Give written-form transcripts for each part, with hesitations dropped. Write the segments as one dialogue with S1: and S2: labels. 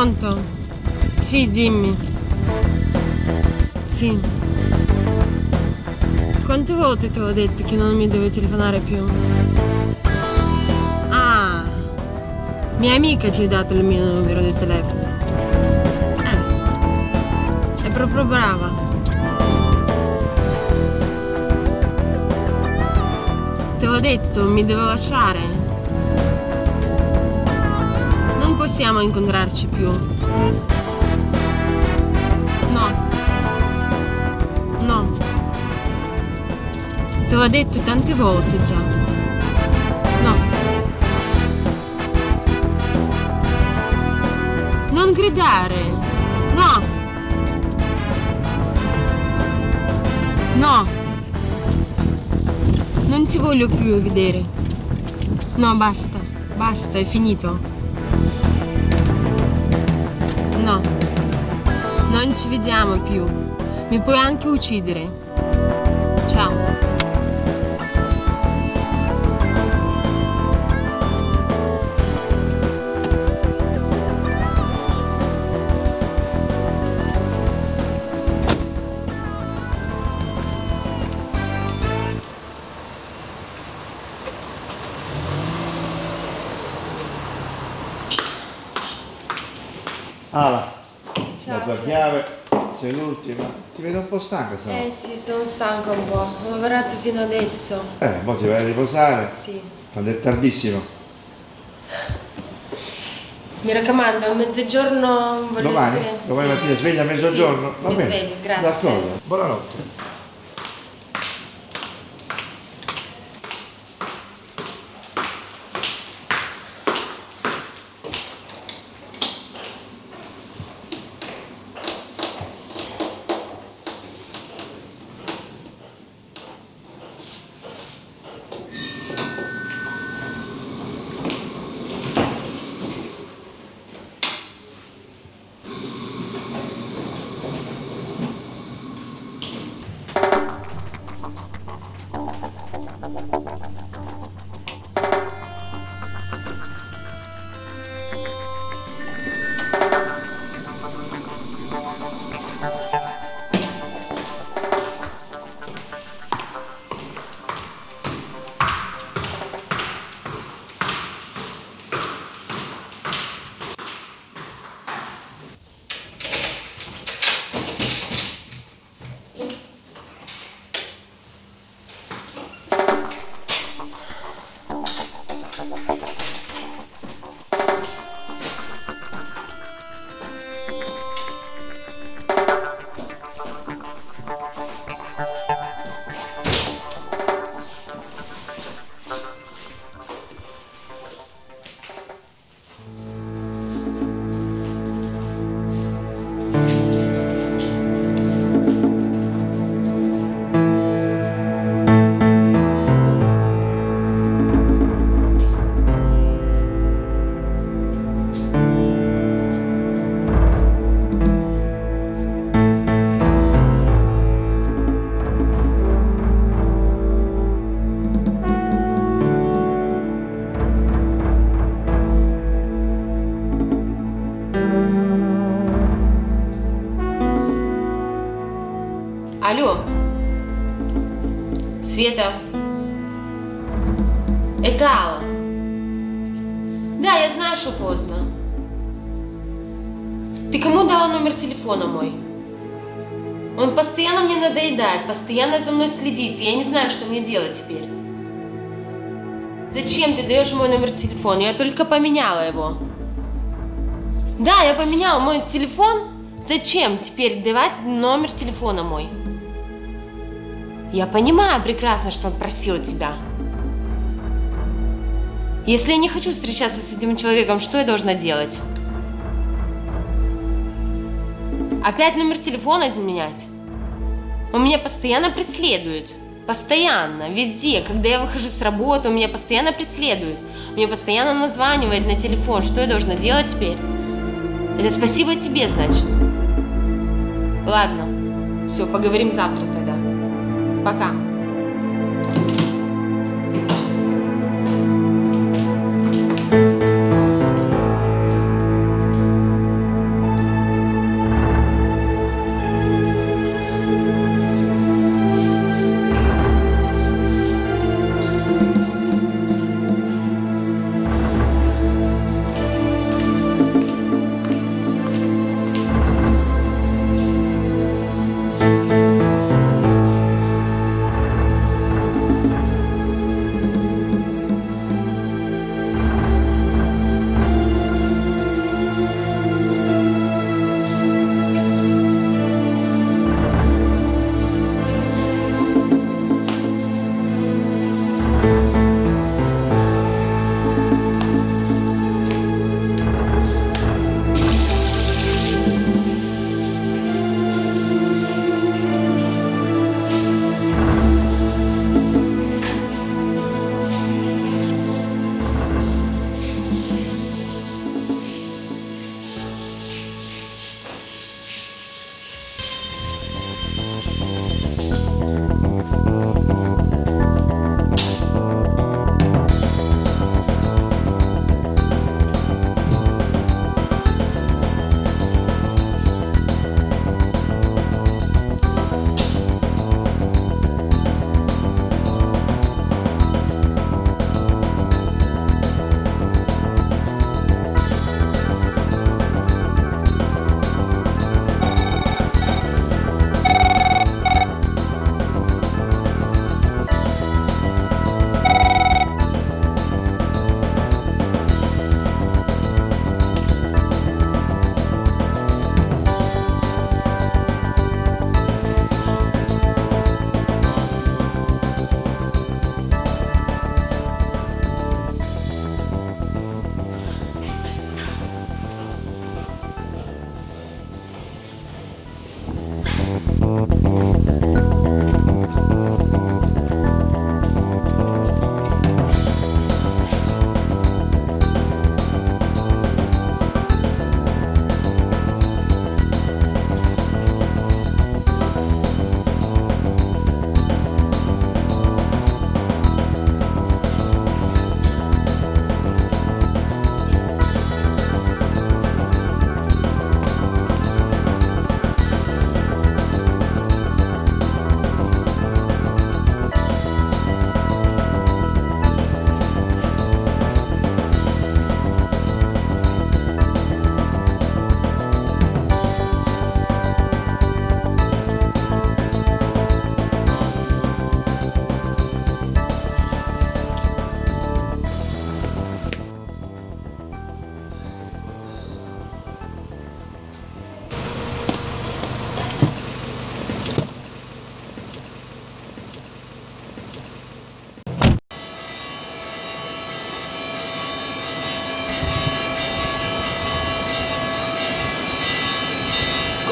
S1: Pronto? Sì, dimmi. Sì. Quante volte ti ho detto che non mi devi telefonare più? Ah, mia amica ci ha dato il mio numero di telefono. È proprio brava. Te l'ho detto, mi devo lasciare. Non possiamo incontrarci più. No. No. Te l'ho detto tante volte già. No. Non gridare. No. No. Non ti voglio più vedere. No, basta. Basta, è finito. No. Non ci vediamo più. Mi puoi anche uccidere. Ciao.
S2: Ala,
S1: Ciao.
S2: la tua chiave, sei l'ultima. Ti vedo un po' stanca, se no.
S1: Sì, sono stanca un po'. Ho lavorato fino adesso.
S2: Mo ti vai a riposare.
S1: Sì.
S2: Quando è tardissimo.
S1: Mi raccomando, a mezzogiorno voglio
S2: Domani?
S1: essere...
S2: Domani
S1: sì.
S2: mattina sveglia a mezzogiorno?
S1: Sì,
S2: Va
S1: mi
S2: bene.
S1: sveglio, grazie.
S2: D'accordo. Buonanotte.
S1: Алло? Света? Это Алла. Да, я знаю, что поздно. Ты кому дала номер телефона мой? Он постоянно мне надоедает, постоянно за мной следит, и я не знаю, что мне делать теперь. Зачем ты даешь мой номер телефона? Я только поменяла его. Да, я поменяла мой телефон. Зачем теперь давать номер телефона мой? Я понимаю прекрасно, что он просил тебя. Если я не хочу встречаться с этим человеком, что я должна делать? Опять номер телефона менять? Он меня постоянно преследует. Постоянно, везде. Когда я выхожу с работы, он меня постоянно преследует. Меня постоянно названивает на телефон. Что я должна делать теперь? Это спасибо тебе, значит. Ладно. Все, поговорим завтра тогда. Пока.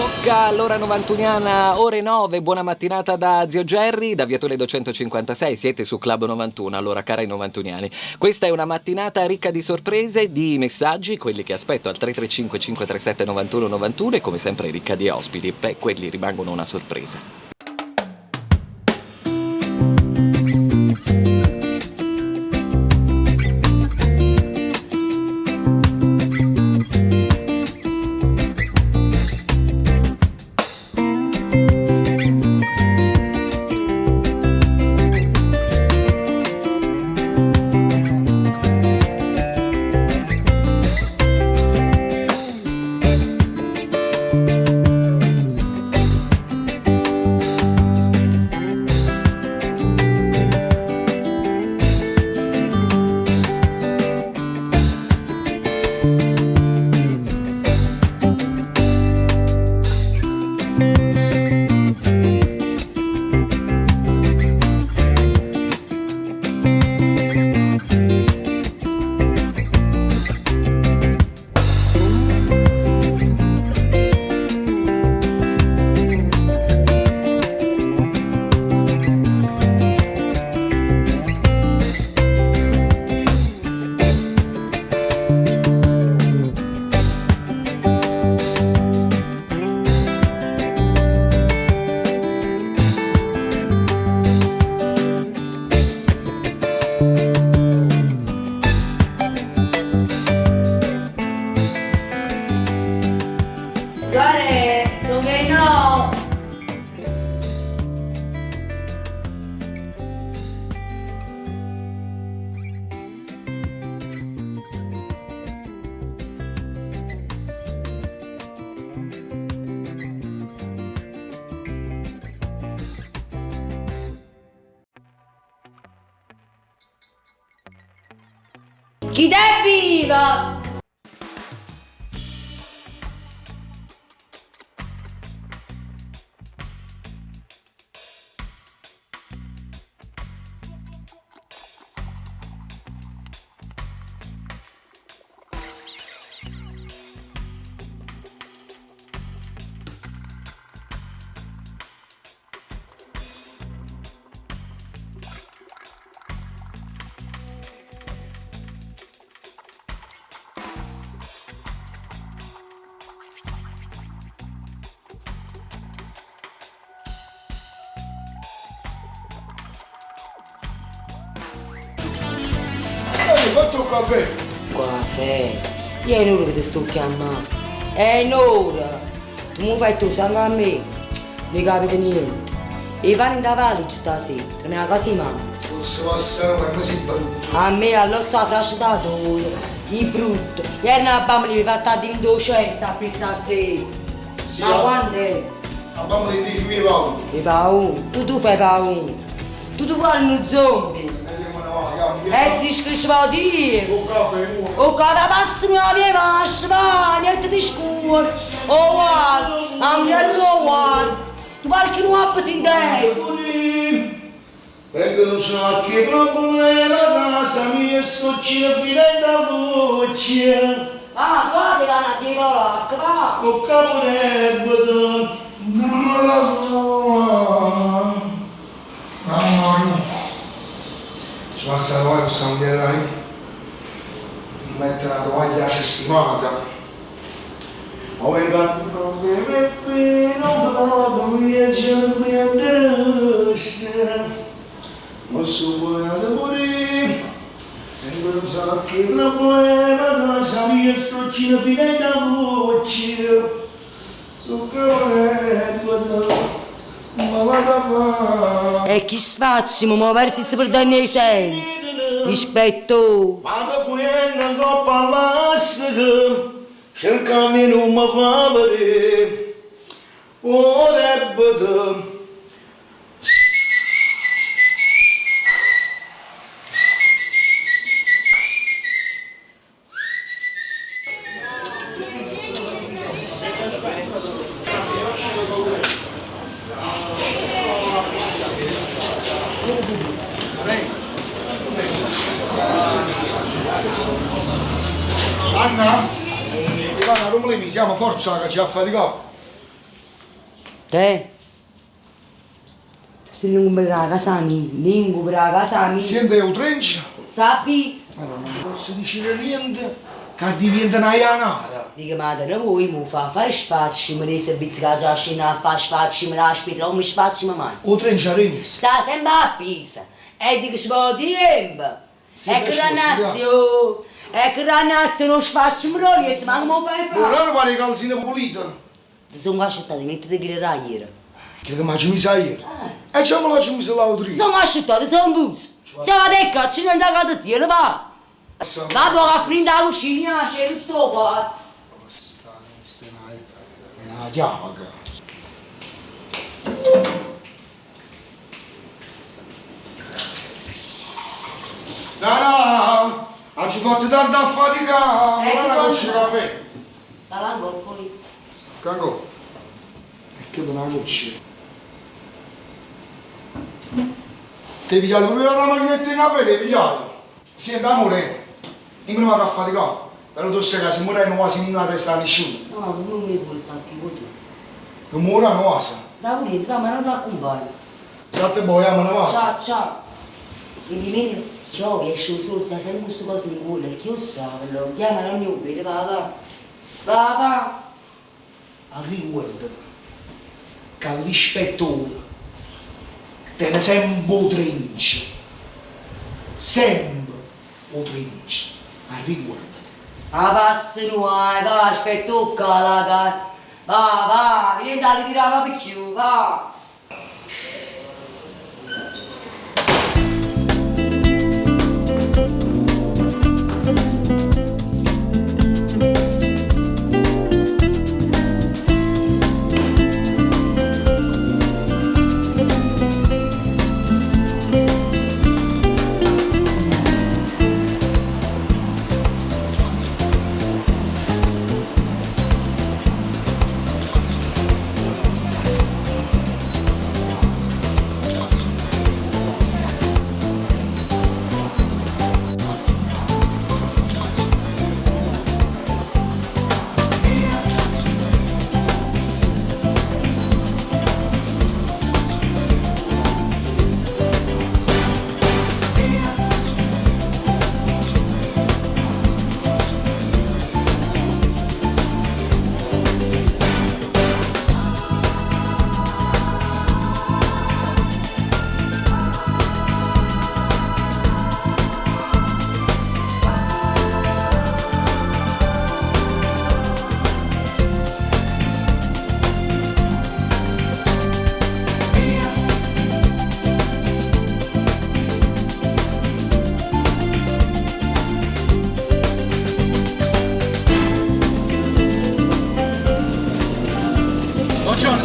S3: Tocca all'ora novantuniana, ore 9, buona mattinata da Zio Gerry, da Via Toledo 156, siete su Club 91, allora cari novantuniani. Questa è una mattinata ricca di sorprese, di messaggi, quelli che aspetto al 335 537 91 91 e come sempre ricca di ospiti, beh, quelli rimangono una sorpresa.
S4: Chi è viva?
S2: Hai fatto un caffè?
S4: Caffè? Io è un'ora che ti sto chiamando. È un'ora. Tu mi fai tu sangue a me. Non capite niente. E vanno in da valigia stasera. Me la casa di mamma.
S2: Posso passare ma così brutto.
S4: A me allora sta frasciatore. Di brutto. Ieri una bambina mi fa tanto in docessa a pensare a te.
S2: Sì,
S4: Ma quando è?
S2: La bambina di figli paura.
S4: E paura? Tu fai paura. Tu vuoi uno zombie. E dici che ci va a dire?
S2: Un caffè,
S4: O cada passano la mia vasca, niente di scuro. O guarda, a me guarda. Tu pare che non ha in te.
S2: vengono solo che problema casa mia sto ci fine da voce.
S4: Ah, guarda la nativa, va.
S2: Sto caporebbe. Mamma mia. Ci passa la voglia, possiamo dire dai. Mettere la tovaglia settimata. Ma venga, non deve più, non vado via, ce la prendesse. Posso poi morire. Vengono solo che problema, casa mia, sto ci fine da voce. Sto caporebbe. Ma vado a fare.
S4: E chi sfacciamo, muoversi per danni ai sensi. Rispetto.
S2: Quando fui in coppa all'astico, cercami non mi fa vedere. Ora vedo. Anna, Ivana Romolini, siamo forza che ci ha faticato.
S4: Te? Tu sei lungo per la casa mia, lungo per la casa mia.
S2: Senti il trench?
S4: Sta a pista.
S2: Allora, non posso dire niente, che diventa una ianara.
S4: Dica madre, voi mi fa fare spacci, mi dei servizi che già scena a fare spacci, mi la spesa, non mi spacci mai.
S2: Il trench è rimesso.
S4: Sta sempre a pista. E dico ci vuole tempo.
S2: Sì,
S4: E che
S2: adesso
S4: rannazio. E che rannazio non spacci mi rogliete, ma come fai a fare?
S2: Ora non pare calzine pulite.
S4: Ti sono asciuttati, mettete che le ragliere.
S2: Che mi mi sa ieri. E già me la ci mi sa l'autorità.
S4: Sono asciuttati, sono busi. Stiamo a decca, ci andiamo a casa ti, lo va. Va buona a finire la cucina, c'è il sto pazzo.
S2: Questa è una chiave. No, oggi fatto tanto a faticare. Guarda che c'è caffè.
S4: La poi.
S2: Cago. E che una goccia. Ti pigliate pure la macchinetta di caffè, ti pigliate. Senti amore, io me ne vado a faticare. Però tu sai che se muore non va a non resta nessuno.
S4: No, non mi vuole stare qui con te.
S2: Non muore non va.
S4: Da pulizia, ma non da accompagno.
S2: Sette boia, me ne va.
S4: Ciao, ciao. Quindi vedi, io esco solo, sta sempre questo cosa mi vuole, che io so, lo chiama la mia ubile, va. Va.
S2: Ricordati che l'ispettore tiene sempre un trench. Sempre un trench. Ricordati.
S4: Passi va, aspetta, la gara. Va, vieni a ritirare la più, va.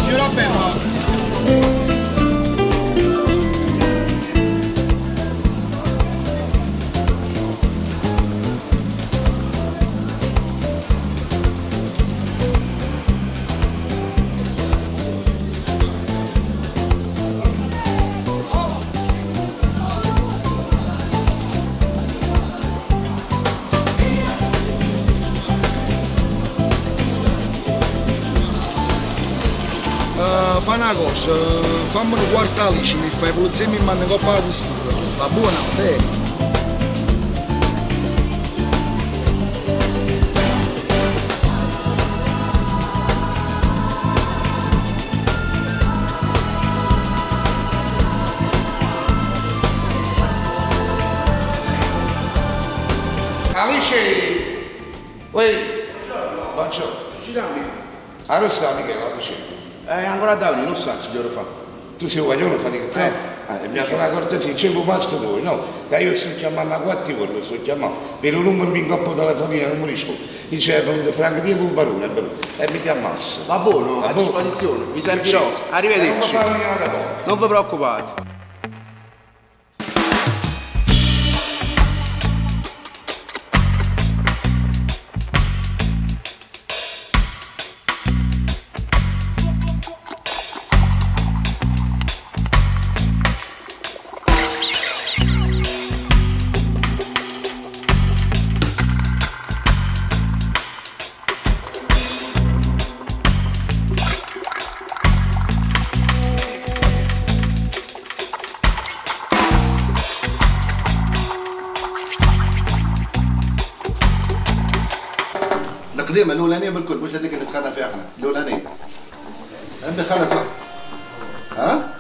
S2: Signora Bella. Fa una cosa, fammi un quartalici, mi fai pulizia e mi manda coppa la vestita. Va buona? Bene.
S5: Alice! Uè! Buongiorno.
S2: Ci dammi?
S5: Allora sta Michele, Alice.
S2: Ancora da non sa, ci devo fare.
S5: Tu sei un guaglione faticato? Mi ha fatto una cortesia, c'è un pasto tu, no? Che io sto chiamando a 4 ore, sto chiamando. Per un numero mi incoppo telefonino, non mi risponde. Dice, Franco, Dio un barone, e mi ti ammazza.
S6: Va buono,
S5: Va
S6: a
S5: buono.
S6: disposizione, vi servirò. Arrivederci. Non vi preoccupate. التقديمه الاولانيه بالكل مش هذيك اللي دخلنا فيها احنا الاولانيه. عندي خلص وقت. ها؟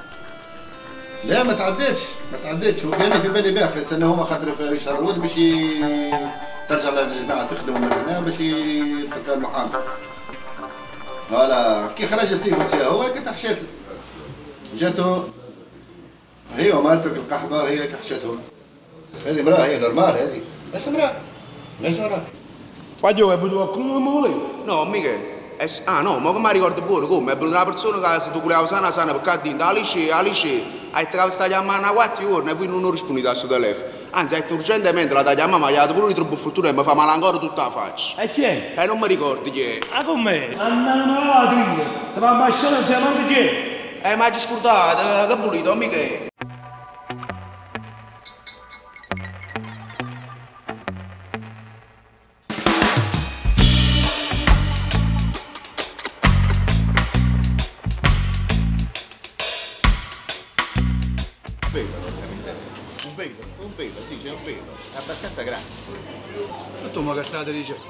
S6: لا ما تعديتش وكان في بالي باخي استنى هما خاطر في شهر الود باش ترجع للجماعه تخدم من هنا باش يدخل فيها المحامي. فوالا كي خرج السيف نتاعو هو هيك تحشات له. جاتو هي ومالتك القحبه هي كحشتهم. هذه مراه هي نورمال هذه. بس مراه. ليش مراه؟
S5: Guarda, è venuto qualcuno come volevo.
S6: No, mica. Ah no, ma come ricordo buono come? È venuta una persona che se tu volevi sana perché ha detto Alice, hai detto che stai chiamando a 4 ore e poi non rispondi al suo telefono. Anzi, hai detto urgentemente la chiamata, ma gli ha dato pure di troppo fortuna e mi fa male ancora tutta la faccia.
S5: E chi è?
S6: Non mi ricordo chi è.
S5: Ah, com'è? Andiamo alla trina. Ti fa basciare, non sai manco chi è.
S6: Ma ci scordate, che volete, mica è.
S7: Un pelo, sì, c'è un pelo. È abbastanza grande.
S2: Dottore, ma che state dicendo?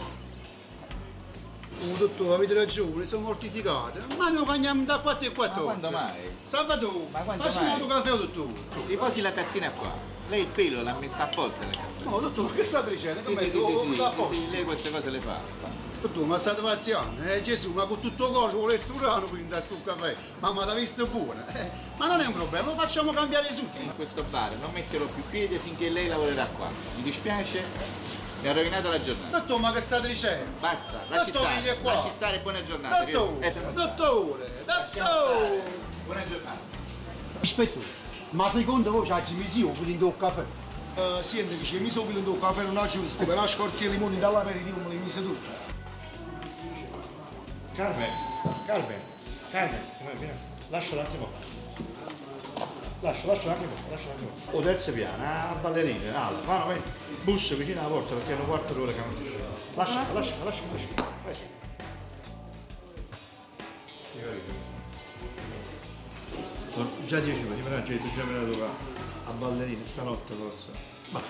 S2: Oh, dottore, avete ragione, siamo mortificati. Ma noi cagniamo da 4 e 4
S7: Ma quando mai?
S2: Salvatore,
S7: Ma quando
S2: facci
S7: mai?
S2: un caffè, dottore.
S7: Riposi la tazzina qua. Lei il pelo l'ha messa apposta nel caffè.
S2: No, dottore, ma che state dicendo?
S7: Sì,
S2: Che
S7: sì,
S2: metto-
S7: sì,
S2: da posto.
S7: lei queste cose le fa.
S2: Dottore, ma state pazziando? Gesù, ma con tutto coso volesse un anno quindi da sto caffè. Ma mi ha visto buona. Ma non è un problema, lo facciamo cambiare subito.
S7: In questo bar non metterò più piede finché lei lavorerà qua. Mi dispiace, mi ha rovinato la giornata.
S2: Dottore, ma che state dicendo?
S7: Basta, lasci
S2: Dottore,
S7: stare,
S2: vieni qua.
S7: lasci stare, buona giornata.
S2: Dottore, dottore, dottore.
S7: Buona giornata.
S2: Ispettore, ma secondo voi c'è Gimisio prendendo il caffè? Senti, dice, mi sono prendendo il caffè non ha giusto, per la scorza di limoni dall'aperitivo me le mise tutte.
S8: Carmen, vieni, lascia un attimo. Lascia un attimo. O terzo piano, a ballerine, alto, vai, bussa vicino alla porta perché è un quarto d'ora che non ti lascia. Vai. Sono già 10 minuti, però già mi hai detto a ballerine stanotte forse. Ma.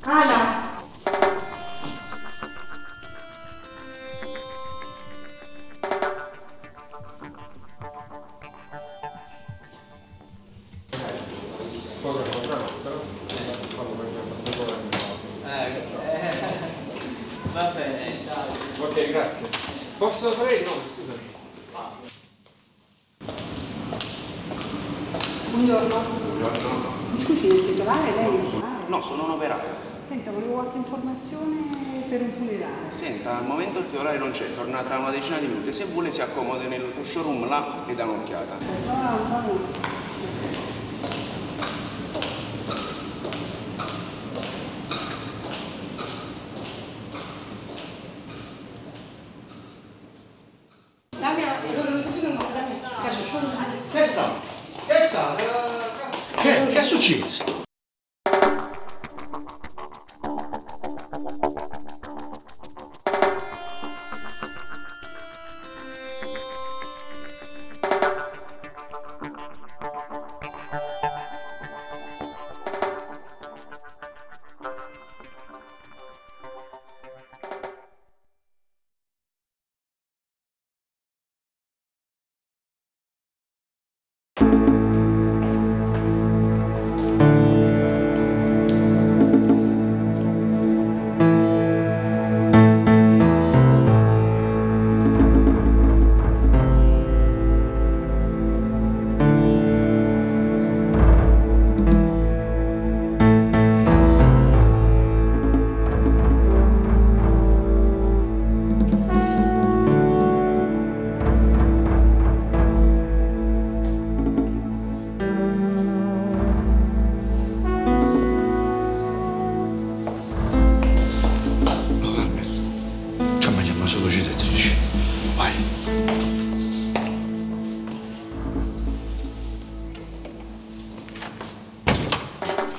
S9: Ala.
S3: Va bene, ciao. Ok, grazie. Posso fare il nome, scusami?
S9: Buongiorno. Mi scusi, il titolare lei?
S6: No, sono un operaio.
S9: Senta, volevo qualche informazione per un funerale.
S6: Senta, al momento il titolare non c'è, torna tra una decina di minuti. Se vuole si accomoda nel showroom là e dà un'occhiata.
S2: Che è successo?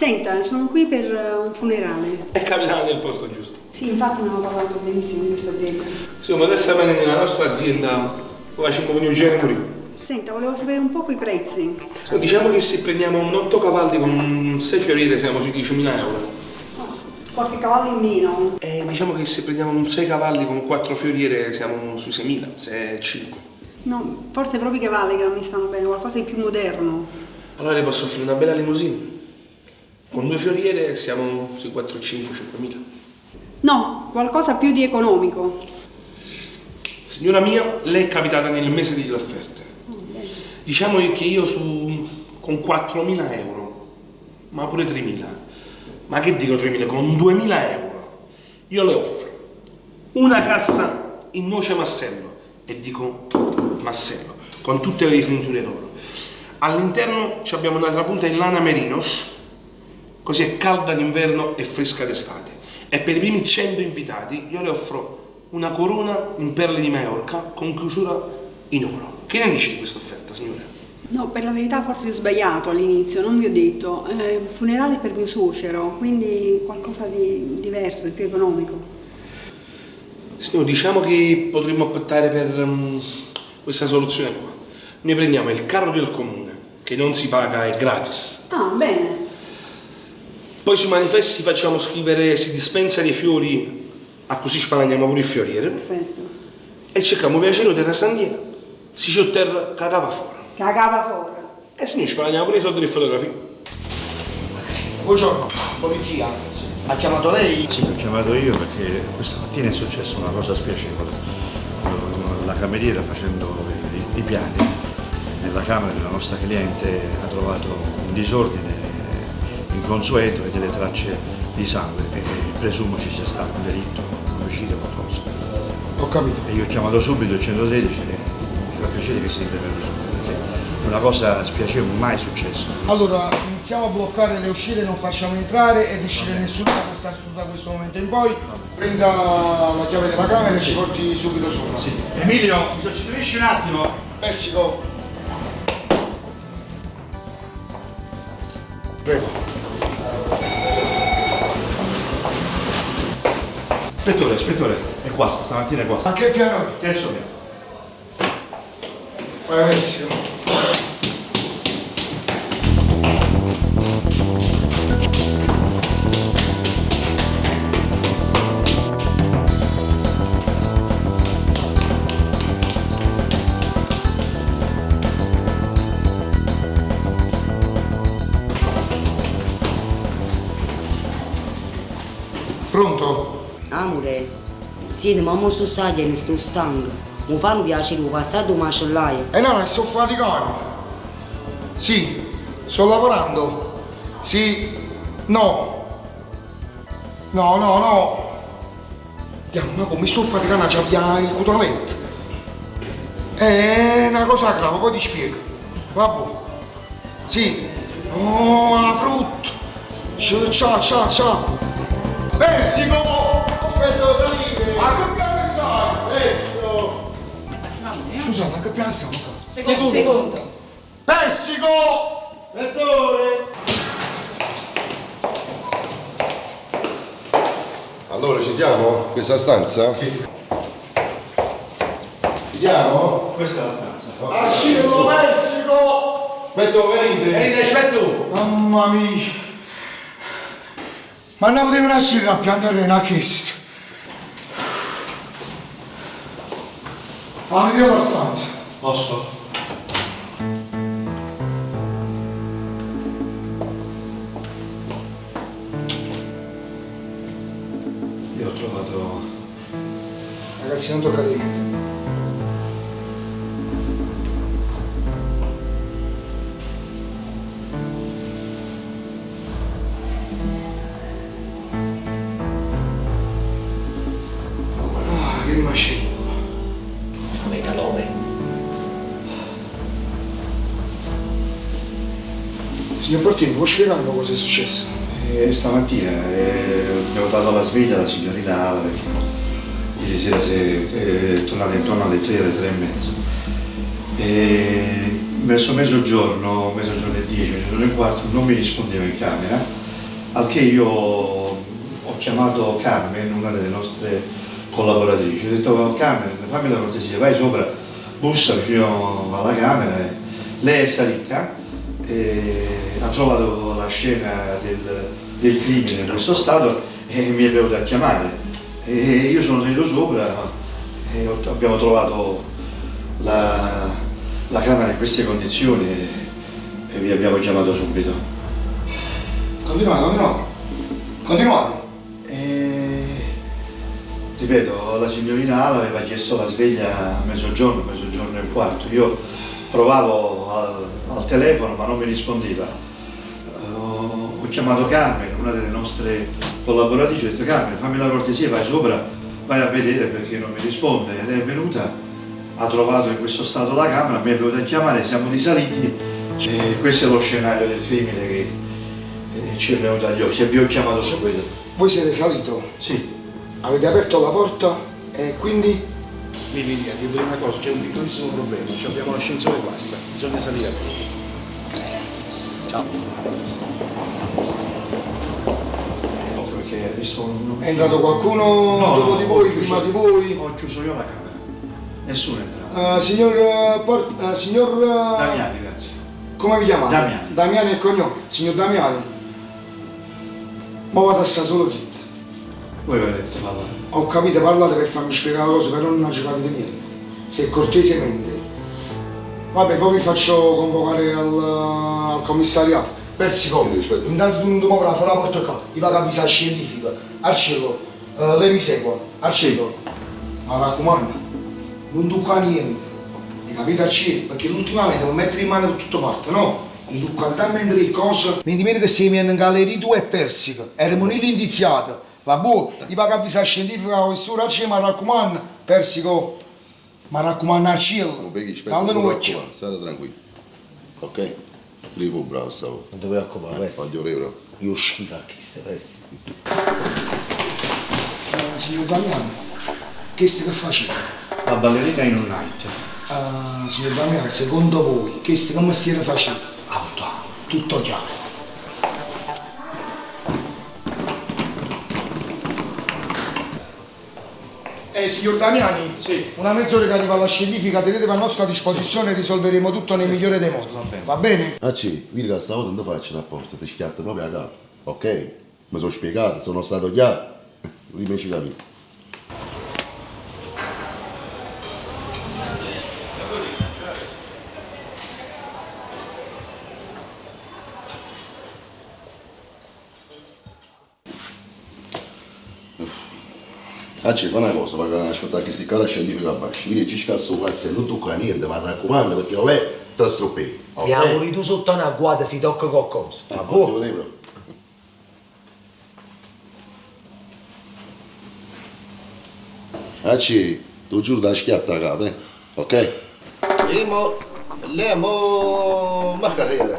S9: Senta, sono qui per un funerale.
S10: È capitata nel posto giusto.
S9: Sì, infatti mi hanno parlato benissimo di questa azienda.
S10: Sì, modestamente nella nostra azienda facciamo venire un genere.
S9: Senta, volevo sapere un po' i prezzi.
S10: Diciamo che se prendiamo un 8 cavalli con 6 fioriere siamo sui 10.000 euro.
S9: Qualche cavallo in meno.
S10: E diciamo che se prendiamo un 6 cavalli con 4 fioriere siamo sui 6.000, 5.
S9: No, forse proprio i cavalli che non mi stanno bene, qualcosa di più moderno.
S10: Allora le posso offrire una bella limousine. Con 2 fioriere siamo sui 4, 5, 5.000.
S9: No, qualcosa più di economico.
S10: Signora mia, lei è capitata nel mese delle offerte. Diciamo che io con 4.000 euro, ma pure 3.000, ma che dico 3.000, con 2.000 euro, io le offro una cassa in noce massello, e dico massello, con tutte le rifiniture d'oro. All'interno abbiamo una trapunta in lana merinos, così è calda d'inverno e fresca d'estate. E per i primi 100 invitati io le offro una corona in perle di Maiorca con chiusura in oro. Che ne dici di questa offerta, signore?
S9: No, per la verità forse ho sbagliato all'inizio, non vi ho detto. Funerale per mio suocero, quindi qualcosa di diverso, di più economico.
S10: Signore, diciamo che potremmo optare per questa soluzione qua. Noi prendiamo il carro del comune, che non si paga, è gratis.
S9: Ah, bene.
S10: Poi sui manifesti facciamo scrivere si dispensa dei fiori, a così spalagniamo pure il fioriere.
S9: Perfetto.
S10: E cerchiamo piacere terra sandiera, si c'è terra cagava fuori.
S9: Cagava fuori.
S10: E se noi spalagniamo pure i soldi di fotografia.
S2: Buongiorno, polizia. Ha chiamato lei?
S8: Sì, l'ho chiamato io perché questa mattina è successa una cosa spiacevole. La cameriera, facendo i piani nella camera della nostra cliente, ha trovato un disordine inconsueto e delle tracce di sangue e presumo ci sia stato un delitto, un omicidio o qualcosa.
S2: Ho capito.
S8: E io ho chiamato subito il 113 e mi fa piacere che sia intervenuto subito, perché è una cosa spiacevole, mai successo.
S2: Allora, iniziamo a bloccare le uscite, non facciamo entrare ed uscire nessuno da questa struttura da questo momento in poi. Prenda la chiave della camera e ci porti subito sopra.
S8: Sì. Emilio, mi sostituisci un attimo?
S2: Persico. Prego.
S8: Ispettore, è qua, stamattina è qua.
S2: A che piano è?
S8: Terzo piano.
S2: Vai, Persico. Pronto?
S4: Amore, sì, ma mo sto stagliando, sto stanco. Mi fanno piacere il passato macellaio.
S2: No, sto faticando. Sì, sto lavorando. Sì, no. No. Andiamo, ma come sto faticando a già il cutolamento? È una cosa grave, poi ti spiego. Vabbè. Sì. Oh, la frutta. Ciao. Persico! Aspetta, salire! A che piano stai? Adesso! Scusate, a che piano stiamo?
S4: Secondo.
S2: Persico! Vettore!
S11: Allora ci siamo? Questa stanza?
S8: Sì.
S11: Ci siamo?
S8: Questa è la stanza.
S2: Ascilo, Persico!
S11: Venite!
S8: aspetta!
S2: Mamma mia! Ma non potevano uscire a piangere una chiesto. Aprite la stanza.
S8: Posso? Io ho trovato...
S2: Ragazzi, non toccate niente. Che macello. Signor Portini, può spiegarmi cosa è successo?
S8: Stamattina abbiamo dato la sveglia alla signorina Ala perché ieri sera è tornata intorno alle 3, alle 3 e mezza. E verso mezzogiorno e 10, mezzogiorno e quarto non mi rispondeva in camera Al che io ho chiamato Carmen, una delle nostre collaboratrici, ho detto Carmen, fammi la cortesia, vai sopra, bussa vicino alla camera, lei è salita e ha trovato la scena del crimine in questo stato e mi è venuta a chiamare. E io sono salito sopra e abbiamo trovato la camera in queste condizioni e vi abbiamo chiamato subito.
S2: Continuate.
S8: Ripeto, la signorina Ala aveva chiesto la sveglia a mezzogiorno e un quarto. Io provavo al telefono ma non mi rispondeva. Ho chiamato Carmen, una delle nostre collaboratrici, ho detto Carmen, fammi la cortesia, vai sopra, vai a vedere perché non mi risponde. Lei è venuta, ha trovato in questo stato la camera, mi è venuta a chiamare, siamo risaliti e questo è lo scenario del crimine che ci è venuto agli occhi e vi ho chiamato subito.
S2: Voi siete salito?
S8: Sì.
S2: Avete aperto la porta e quindi?
S10: Vieni, devo dire una cosa, c'è un piccolissimo problema, abbiamo l'ascensore qua, bisogna salire a piedi. Ciao.
S8: Perché ho visto
S2: È entrato qualcuno dopo di voi, prima di voi?
S8: Ho chiuso io la camera. Nessuno è entrato.
S2: Signor
S8: Damiani, grazie.
S2: come vi chiamate?
S8: Damiani.
S2: Damiani è il cognome. Signor Damiani, ma vado a stare solo zitto.
S8: Voi avete detto parlare.
S2: Ho capito, parlate per farmi spiegare la cosa, però non ci capite niente. Se cortesemente. Vabbè, poi vi faccio convocare al commissariato. Per secondo. Intanto tu non ti muovi la porta qua. Io vado a avvisare scientifica. Al cielo. Lei mi segue. Al cielo. Ma raccomando, non tocca niente. Mi capite al cielo? Perché ultimamente mi mettere in mano da tutte parti, no? E tu talmente le cose. Mi dimentico che se mi hanno in galleria tu e persico. Erano lì indiziati. Va buono, io vado a avvisare scientifica la questura al cielo, ma raccomando, persico. Ma raccomando al cielo. Alle noci.
S11: State tranquilli. Ok? Lì fu bravo stavolta.
S12: Non ti preoccupare,
S11: Voglio euro.
S12: io schifo a chi stai persi.
S2: Signor Damiano, che state facendo?
S8: La ballerina in un night.
S2: Signor Damiano, secondo voi, che come stiate facendo? Tutto chiaro. Signor Damiani, sì. Una mezz'ora che arriva la scientifica, tenetevi a nostra disposizione e risolveremo tutto nel migliore dei modi. Va bene?
S11: Vedi che stavolta non ti faccio rapporto, ti schiatta proprio a capo. Ok? Mi sono spiegato, sono stato chiaro. Rimeci capito. Fa una cosa, perché aspettare che si cara scientifica basso, quindi ci scasso cazzo e non tocca niente, ma raccomando perché vabbè, ti stroppi.
S12: Mi auguri tu sotto una guarda si tocca qualcosa.
S11: Ah, buono. Tu giuro da schiatta a capo, ok?
S6: لا ما خير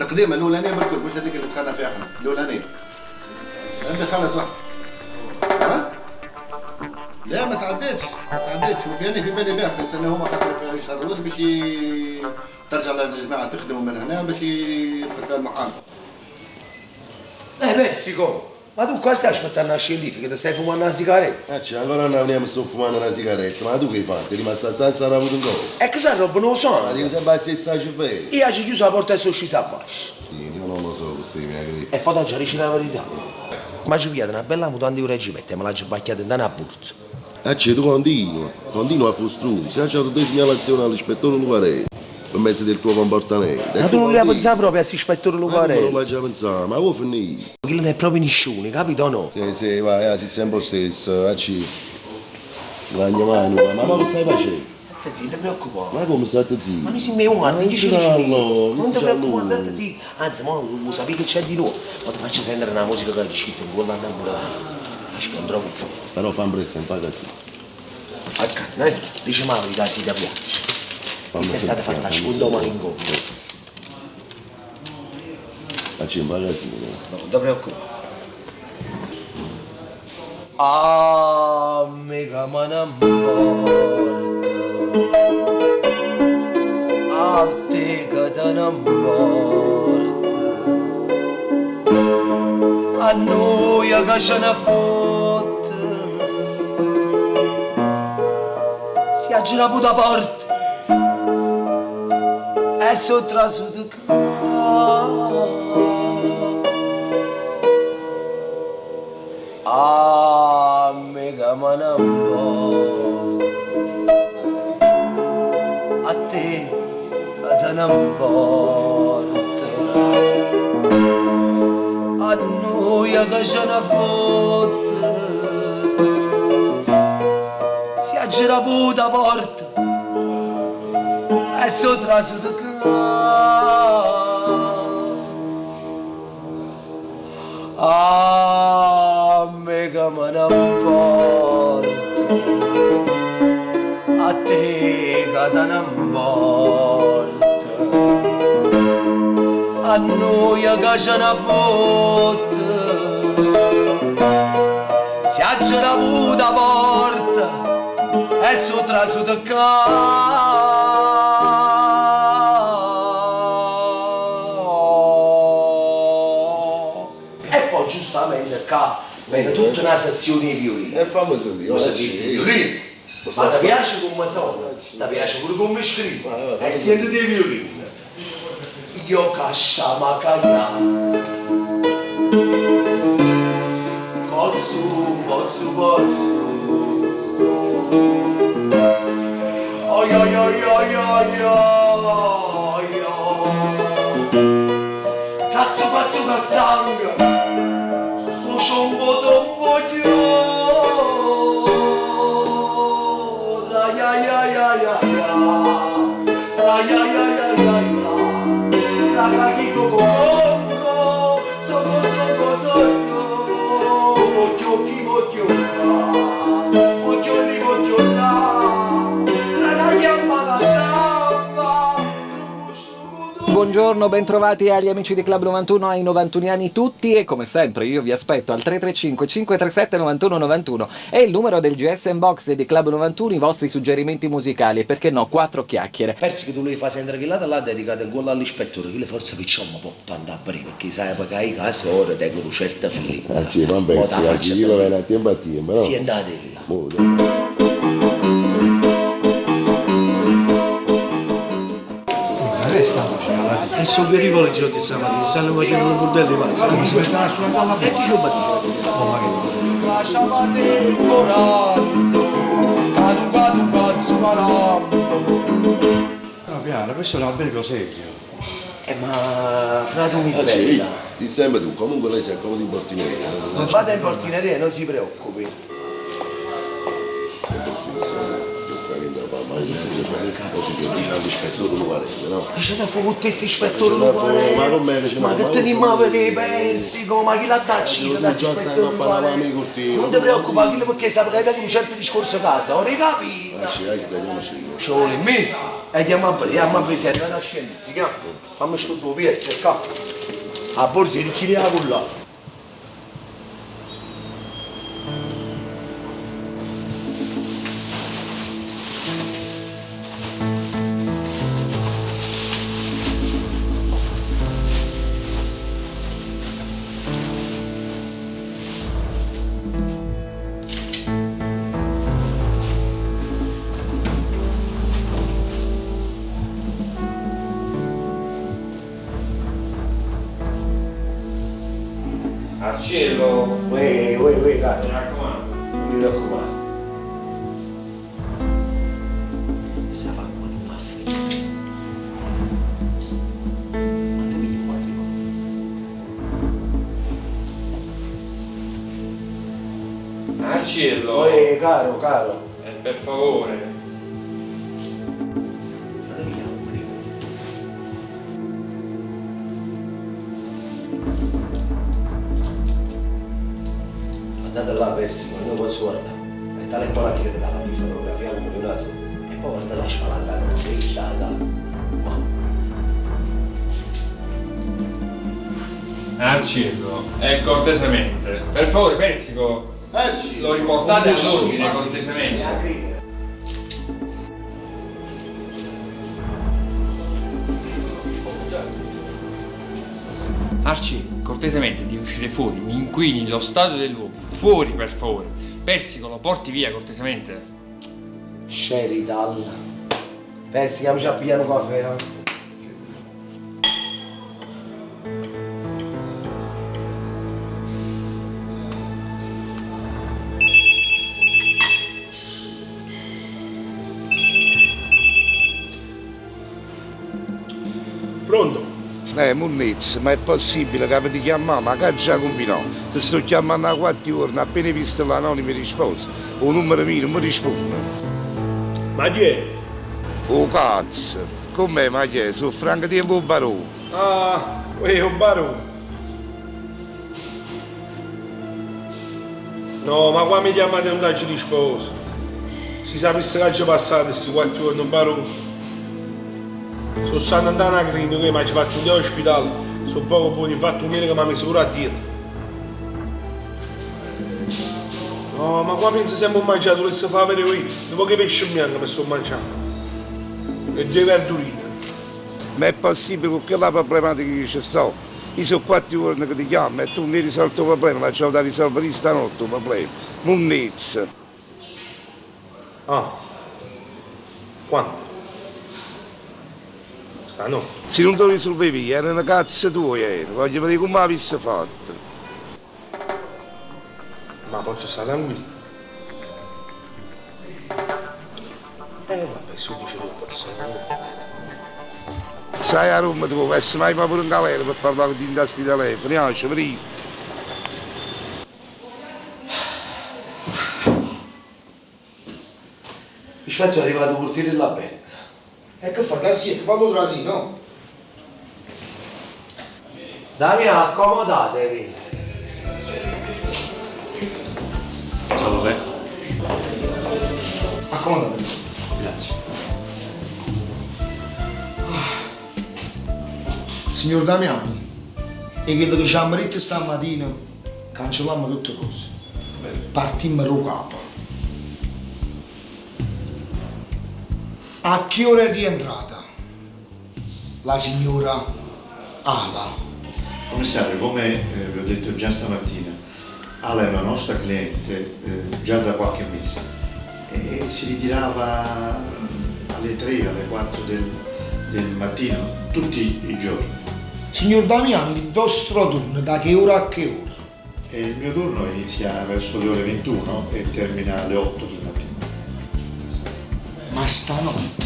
S6: القديمه الاولانيه بالكل مش هذيك اللي دخلنا فيها احنا الاولانيه انت خلص واحد ها لا ما تعديتش شوف يعني في بالي باخر السنه هما خاطر يشهروا باش ترجع للجماعه تخدموا من هنا باش يدخل فيها المحامي
S12: Persico, ma tu qua stai aspettando la scientifica, ti stai fumando una sigaretta?
S11: Ancora non veniamo sto fumando una sigaretta, ma tu che hai fatto? Ti rimasta stanza da avuto un po'?
S12: E che sa roba non lo so?
S11: Ma dico sempre la stessa cervello.
S12: Io ci chiuso la porta e sono sceso a basso.
S11: Io non lo so, te mi hai
S12: E poi oggi dici la verità. Ma ci piede una bella mutanda di reggimento, me l'ha sbacchiata in una borsa.
S11: Tu continua a frustrarsi, hai dato due segnalazioni all'ispettore Lucarelli per mezzo del tuo comportamento.
S12: Ma tu non li hai pensato proprio a ispettore Lucarelli?
S11: Ma non l'hai già pensato, ma vuoi finire?
S12: Che non è proprio nessuno, capito o no?
S11: Sì, vai, sei sempre lo stesso, ma che stai facendo?
S12: Stai zitto, ti preoccupare.
S11: Ma come state zitto?
S12: Ma noi siamo io, guarda,
S11: non
S12: dici
S11: non
S12: ti preoccupare, state zitto. Anzi, ma lo sapete che c'è di nuovo. Ma ti faccio sentire una musica che hai scritto in quella innamorata. Aspetta, non trovo.
S11: Però fa un prezzo, non paga sì.
S12: Ok, dice ma la verità si ti piace. Questa è stata fatta a secondo malincontro.
S11: Ma c'è un magazzino.
S12: Non ti preoccupare. Ah, mica me ne importa. A te che te ne importa. a noi che ce ne fotte. Si aggira puta porta e sottra su di a me che me ne importa, a te te ne importa, a noi che ce ne fotte, si aggira puta porta e sottra su di a me che me ne importa, a te che te ne importa, a noi che ce ne fotte, si aggira puta porta e sottra su di e poi giustamente qua viene tutta una sezione di violini.
S11: E fammi sentire.
S12: Lo sentiste i violini? Ma ti piace come sono? Ti piace pure come scrivo? E senti dei violini? Io cascia ma cagliamo. Pozzu, pozzu, pozzu. Oi oi oi oi oi oi oi. Cazzo pazzo cazzanga. Coscio un po' d'omboglio. Tra ya ya ya ya ya. Tra ya ya ya ya ya. Tra cacchi coco congo. Soco soco soco. Mocchiocchi mocciola. Mocchiolli mocciola. Tra la gamba la gamba.
S3: Buongiorno, bentrovati agli amici di Club 91, ai 91 tutti, e come sempre io vi aspetto al 335 537 91 91. È il numero del GSM Box di Club 91, i vostri suggerimenti musicali e perché no, 4 chiacchiere.
S12: Persi che tu lui fa sempre che là dedicata in quello all'ispettore, che le forze picciamo può andare a perché sai che i casi ora tengono certa fili.
S11: Non pensi, io vengo a tempo, no?
S12: Si è andati là.
S8: E sono che rivoli oggi stamattina, stanno facendo un bordello di pazzi. Come si mette a suonare alla fine? E chi ci no, piano, questo è un albergo serio.
S12: Ma frate mi bella.
S11: Ti sembra tu, comunque lei si accomodi in portineria.
S12: Non vada in portineria, non si preoccupi.
S11: Ma l'ispettore uguale, no?
S12: Ma ce ne fu con questo ispettore uguale? Ma che teniamo a vedere persico? Ma chi l'ha dato? Non ti preoccupare, chi perché saprai che hai un certo discorso a casa, ora hai capito? Ci vuole me? E andiamo a prendere, vado a scendere, ti chiamo? Fammi scordo due piezze, qua. A borsa di chi ne ha con là. Marcello! Uè, caro. Mi raccomando. Non mi raccomando. Sta facendo un muffin. Mandami il quadrico.
S13: Marcello!
S12: Uè, caro.
S13: Per favore.
S12: Andate là Persi, ma non posso guardare. E tale qua la che dà la fotografia come donato. E poi guarda la spalangata, non sei stata.
S13: Marcello, cortesemente. Per favore, Persico, lo riportate all'ordine cortesemente. Arci, cortesemente, uscire fuori, mi inquini lo stato dei luoghi. Fuori, per favore. Persico, lo porti via cortesemente.
S12: Sheridan. Persico, amici a pigliare un caffè, eh?
S10: Pronto?
S5: Munnizz, ma è possibile che ti chiamare? Ma che già combinato? Se sto chiamando a 4 ore, appena visto l'anonimo risposta, o numero mio non mi risponde.
S10: Ma chi è?
S5: Oh cazzo, com'è ma chi è? Sono Franco di Barone.
S10: Ah, un barone. No, ma qua mi chiamate non dacci risposta. Si sapesse che ci passate questi 4 ore, un barone. Sono stato andando a clinica che mi ha fatto un ospedale, sono poco buoni, infatti un mese che mi ha messo pure a dieta. No, ma qua penso sempre a mangiare, dovessi fare vedere io, dopo che pesce bianco mi sto mangiando. E 2 verdurine.
S5: Ma è possibile con quella problematica che ci sto? Io sono 4 ore che ti chiamo e tu mi hai risolto il problema, lasciamo da risolvere stanotte il problema. Munnizz.
S10: Ah. Quando? Stanotte?
S5: Se non te lo risolvevi, era una cazzo tua ieri, voglio vedere come l'avessi fatto.
S10: Ma posso stare tranquillo? Vabbè, su dice tu posso.
S5: Sai a Roma tu, essere mai pure in galera per parlare di indasti telefoni, lascia prima.
S12: Aspetta, è arrivato il portiere della Berga.
S2: E che fa? Che siete? Fallo trasì, no?
S12: Damiano, accomodatevi.
S8: Ciao, vabbè.
S2: Accomodatevi.
S8: Grazie.
S2: Signor Damiani, e credo che ci abbiamo detto stamattina, cancelliamo tutte le cose. Partimmo da capo. A che ora è rientrata la signora Ala?
S8: Commissario, come vi ho detto già stamattina, Ala è una nostra cliente già da qualche mese e si ritirava alle 3, alle 4 del mattino, tutti i giorni.
S2: Signor Damiani, il vostro turno da che ora a che ora?
S8: E il mio turno inizia verso le ore 21 e termina alle 8 del mattino.
S2: Ma stanotte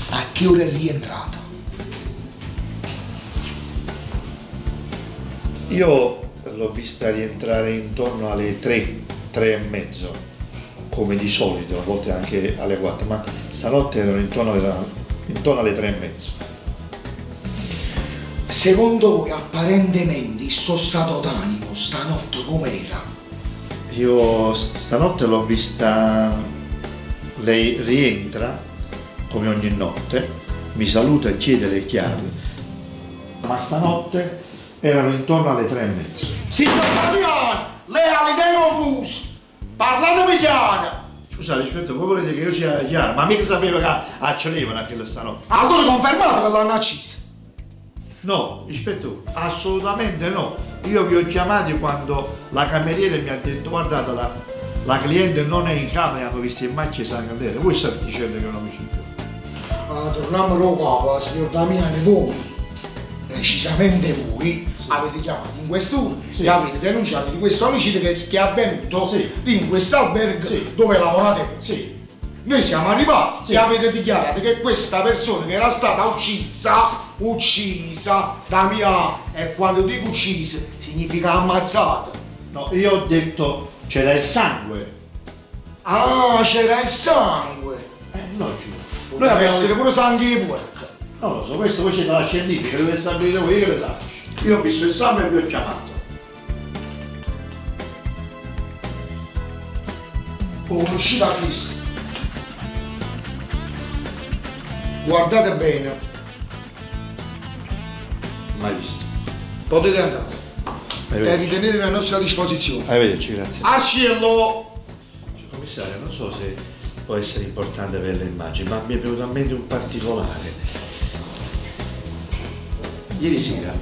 S2: a che ora è rientrata?
S8: Io l'ho vista rientrare intorno alle 3, 3 e mezzo, come di solito, a volte anche alle 4, ma stanotte erano intorno alle 3 e mezzo.
S2: Secondo voi apparentemente il suo stato d'animo stanotte com'era?
S8: Io stanotte l'ho vista, lei rientra come ogni notte, mi saluta e chiede le chiavi, ma stanotte erano intorno alle 3 e mezzo.
S2: Signor Damiani, lei ha le idee confuse, parlatemi chiaro!
S8: Scusate, aspetta, voi volete che io sia chiaro? Ma mica sapevo che accendevano a quella stanotte.
S2: Allora confermate che l'hanno accesa?
S8: No, ispettore, assolutamente no. Io vi ho chiamati quando la cameriera mi ha detto guardate la cliente non è in camera, hanno visto in macchia la candela. Voi state dicendo che non mi ci più.
S2: Torniamo da capo, signor Damiani, voi, precisamente voi, avete chiamato in quest'ora e avete denunciato di questo omicidio che è avvenuto lì in quest'albergo dove lavorate voi. Noi siamo arrivati e avete dichiarato che questa persona che era stata uccisa da mia, e quando dico uccisa significa ammazzata.
S8: No, io ho detto c'era il sangue.
S2: Ah, c'era il sangue.
S8: Logico.
S2: Deve essere pure sangue di porco.
S8: Non lo so, questo poi c'è dalla scientifica, dovete sapere voi che le sapete. Io ho visto il sangue e vi ho chiamato.
S2: Conoscita a Cristo. Guardate bene.
S8: Mai visto.
S2: Potete andare. E ritenetevi a nostra disposizione.
S8: Arrivederci, grazie.
S2: A cielo!
S8: Commissario, non so se può essere importante per le immagini, ma mi è venuto a mente un particolare. Ieri sera,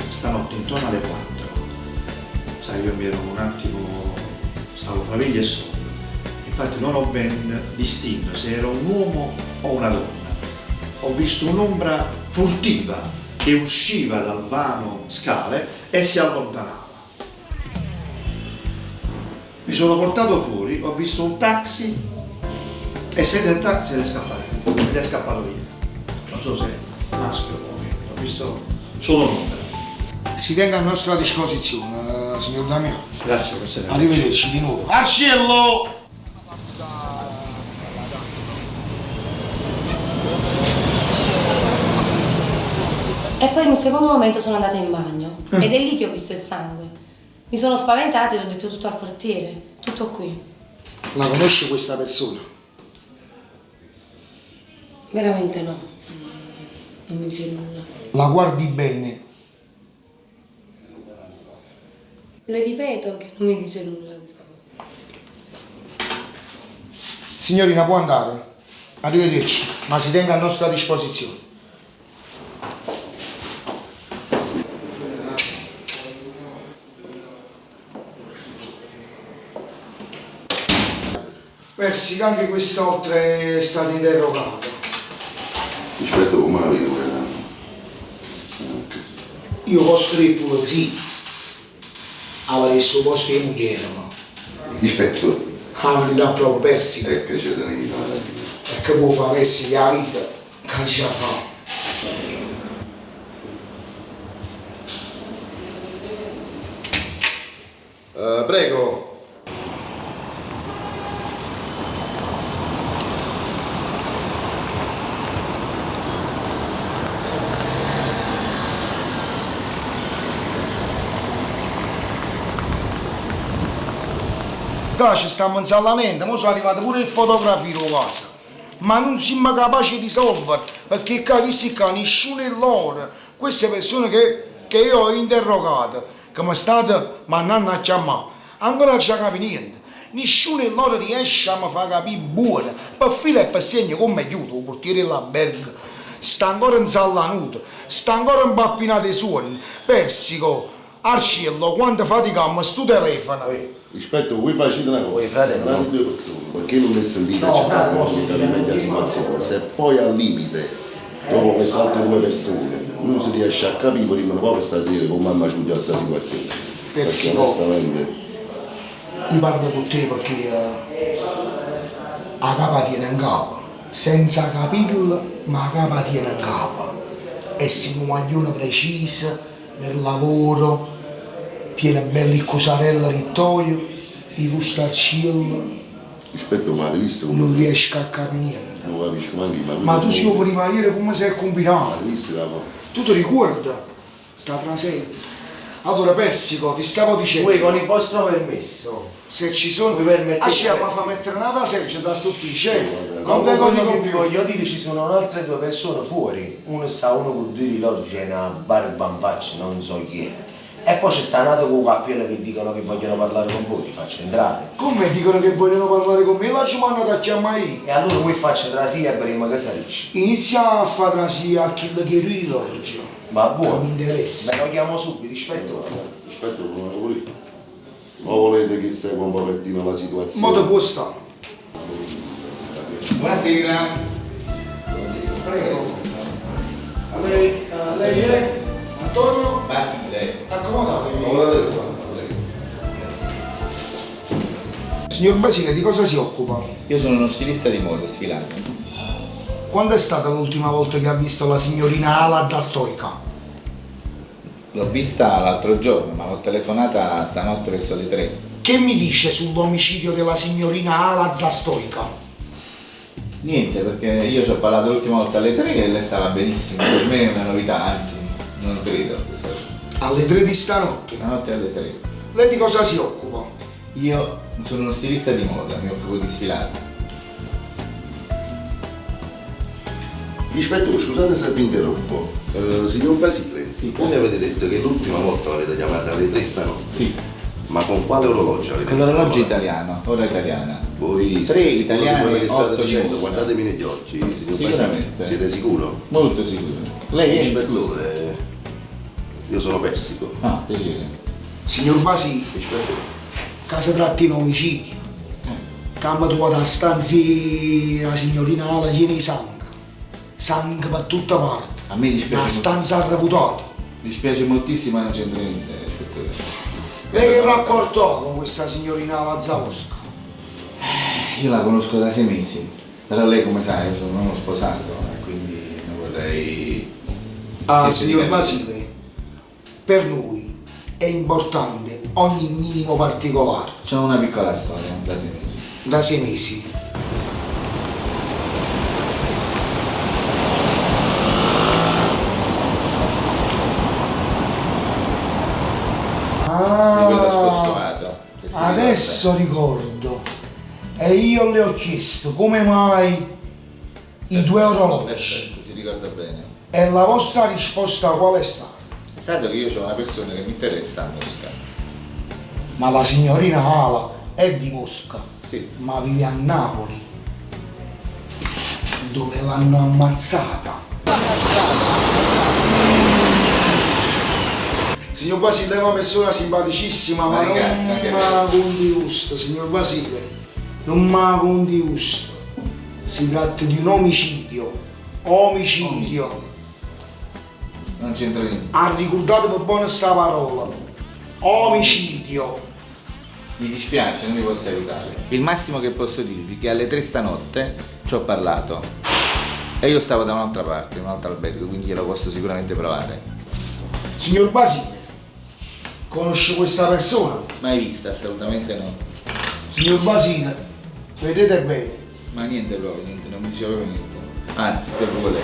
S8: stanotte intorno alle 4, io mi ero un attimo, stavo fra veglia e sonno. Infatti non ho ben distinto se era un uomo o una donna. Ho visto un'ombra furtiva che usciva dal vano scale e si allontanava. Mi sono portato fuori, ho visto un taxi e sedendo nel taxi ed è scappato via. Non so se è maschio o femminile, ho visto solo un'ombra.
S2: Si tenga a nostra disposizione, signor Damiano.
S8: Grazie per essere
S2: Arrivederci di nuovo. Arciello!
S14: E poi in un secondo momento sono andata in bagno ed è lì che ho visto il sangue. Mi sono spaventata e ho detto tutto al portiere, tutto qui.
S2: La conosce questa persona?
S14: Veramente no, non mi dice nulla.
S2: La guardi bene?
S14: Le ripeto che non mi dice nulla questa cosa.
S2: Signorina, può andare. Arrivederci, ma si tenga a nostra disposizione. Persica, anche quest'altro è stato interrogato.
S11: Rispetto come la vedo quella.
S2: Io costretto sì. Avrei sul posto di moglie, no?
S11: Rispetto.
S2: La verità proprio Persica.
S11: Che c'è da dire.
S2: E che può fare Persica la vita? Che ci fa?
S11: Prego.
S2: Qua ci stiamo insallamento, ora sono arrivate pure le fotografie a casa. Ma non siamo capaci di risolvere, perché qua questi qua, nessuno è loro. Queste persone che io ho interrogato, che mi state mandando a chiamare, ancora non ci capi niente. Nessuno di loro riesce a mi far capire buono. Per filo e per segno come aiuto, il portiere dell'albergo sta ancora insallanuto, sta ancora impappinato i suoni. Persico, Arciello, quanto faticammo sto telefono.
S11: Rispetto, voi facete una cosa,
S12: fratello,
S11: date due persone, perché non mi sentite a cercare di rimediare la situazione, se poi al limite, dopo queste altre due persone, non si riesce a capire, prima proprio stasera come mamma studia questa situazione. Perché onestamente...
S2: Io parlo con te perché la capa tiene in capo, senza capirlo, ma la capa tiene in capo. E si un maglione preciso nel lavoro, tiene belli cusarella Vittorio, i gusta al cielo.
S11: Rispetto, ma hai visto come...
S2: Non riesco a capire niente.
S11: Non capisco manchi,
S2: ma tu sei prima ieri come sei combinato?
S11: Hai visto la...
S2: Tu ti ricordi? Sta trasetta. Allora Persico, ti stavo dicendo...
S12: Voi con il vostro permesso,
S2: se ci sono...
S12: vi permettete...
S2: ci fa mettere una da seggia da st'ufficio,
S12: con quello che vi voglio dire, ci sono altre due persone fuori. Uno sta uno con due di loro, c'è una barba in faccia, non so chi è. E poi c'è sta nato con un cappello che dicono che vogliono parlare con voi, li faccio entrare.
S2: Come dicono che vogliono parlare con me? La ci mandano da chiamare io.
S12: E allora voi faccio trasia per il casareccio.
S2: Inizia a fare trasia a chi che rilogio.
S12: Va buono.
S2: Non mi interessa.
S12: Me lo chiamo subito, ispettore.
S11: Ispettore, come lo volete? O volete che segua un pochettino la situazione?
S2: Modo può stare.
S7: Buonasera.
S2: Prego. A lei è? Antonio?
S7: Basile.
S2: Accomodatevi. Signor Basile, di cosa si occupa?
S7: Io sono uno stilista di moda, sfilato.
S2: Quando è stata l'ultima volta che ha visto la signorina Ala Zastoica?
S7: L'ho vista l'altro giorno, ma l'ho telefonata stanotte verso le 3.
S2: Che mi dice sull'omicidio della signorina Ala Zastoica?
S7: Niente, perché io ci ho parlato l'ultima volta alle 3 e lei stava benissimo. Per me è una novità, anzi, non credo a questa cosa.
S2: Alle 3 di stanotte?
S7: Stanotte alle 3.
S2: Lei di cosa si occupa?
S7: Io sono uno stilista di moda, mi occupo di sfilate.
S11: Ispettore, scusate se vi interrompo. Signor Basile, voi avete detto che l'ultima volta l'avete chiamata alle 3 stanotte?
S7: Sì.
S11: Ma con quale orologio avete
S7: Con
S11: visto?
S7: l'orologio italiano, ora italiana.
S11: Voi
S7: 3
S11: siete
S7: italiani,
S11: quello che state
S7: 8
S11: dicendo,
S7: di
S11: guardatemi negli occhi, signor
S7: Sicuramente.
S11: Basile. Siete sicuro?
S7: Molto sicuro. Lei è
S11: Ispettore, io sono Persico.
S7: Ah, piacere.
S2: Signor Basile, che si tratti di omicidio. Quando tu vado a stanzi la signorina Ala piena di sangue. Sangue per tutta parte.
S7: A me dispiace.
S2: Una stanza arrabutata.
S7: Mi dispiace moltissimo, ma non c'entra niente, ispettore.
S2: Lei che rapporto ha con questa signorina Ala Zavosca?
S7: Io la conosco da 6 mesi, però lei come sa, io sono uno sposato e quindi non vorrei...
S2: Ah, signor Basile, per noi è importante ogni minimo particolare.
S7: C'è una piccola storia da 6 mesi.
S2: Da 6 mesi.
S7: Di quello scostumato. che si
S2: Adesso ricordo. E io le ho chiesto come mai i 2 orologi.
S7: Perfetto, si ricorda bene.
S2: E la vostra risposta qual è stata?
S7: È stato che io ho una persona che mi interessa a Mosca.
S2: Ma la signorina Ala è di Mosca,
S7: Sì.
S2: ma vive a Napoli, dove l'hanno ammazzata. Signor Basile, è una persona simpaticissima, ma non
S7: ringrazio, anche
S2: m'ha con di gusto, signor Basile, non m'ha con di gusto. Si tratta di un omicidio. Omicidio.
S7: Non c'entra niente.
S2: Ha ricordato per buona sta parola. Omicidio.
S7: Mi dispiace, non mi posso aiutare. Il massimo che posso dirvi è che alle 3 stanotte ci ho parlato. E io stavo da un'altra parte, in un altro albergo, quindi glielo posso sicuramente provare.
S2: Signor Basile, conosce questa persona?
S7: Mai vista, assolutamente no.
S2: Signor Basile, vedete bene.
S7: Ma niente proprio, niente, non mi diceva proprio niente. Anzi, se vuole,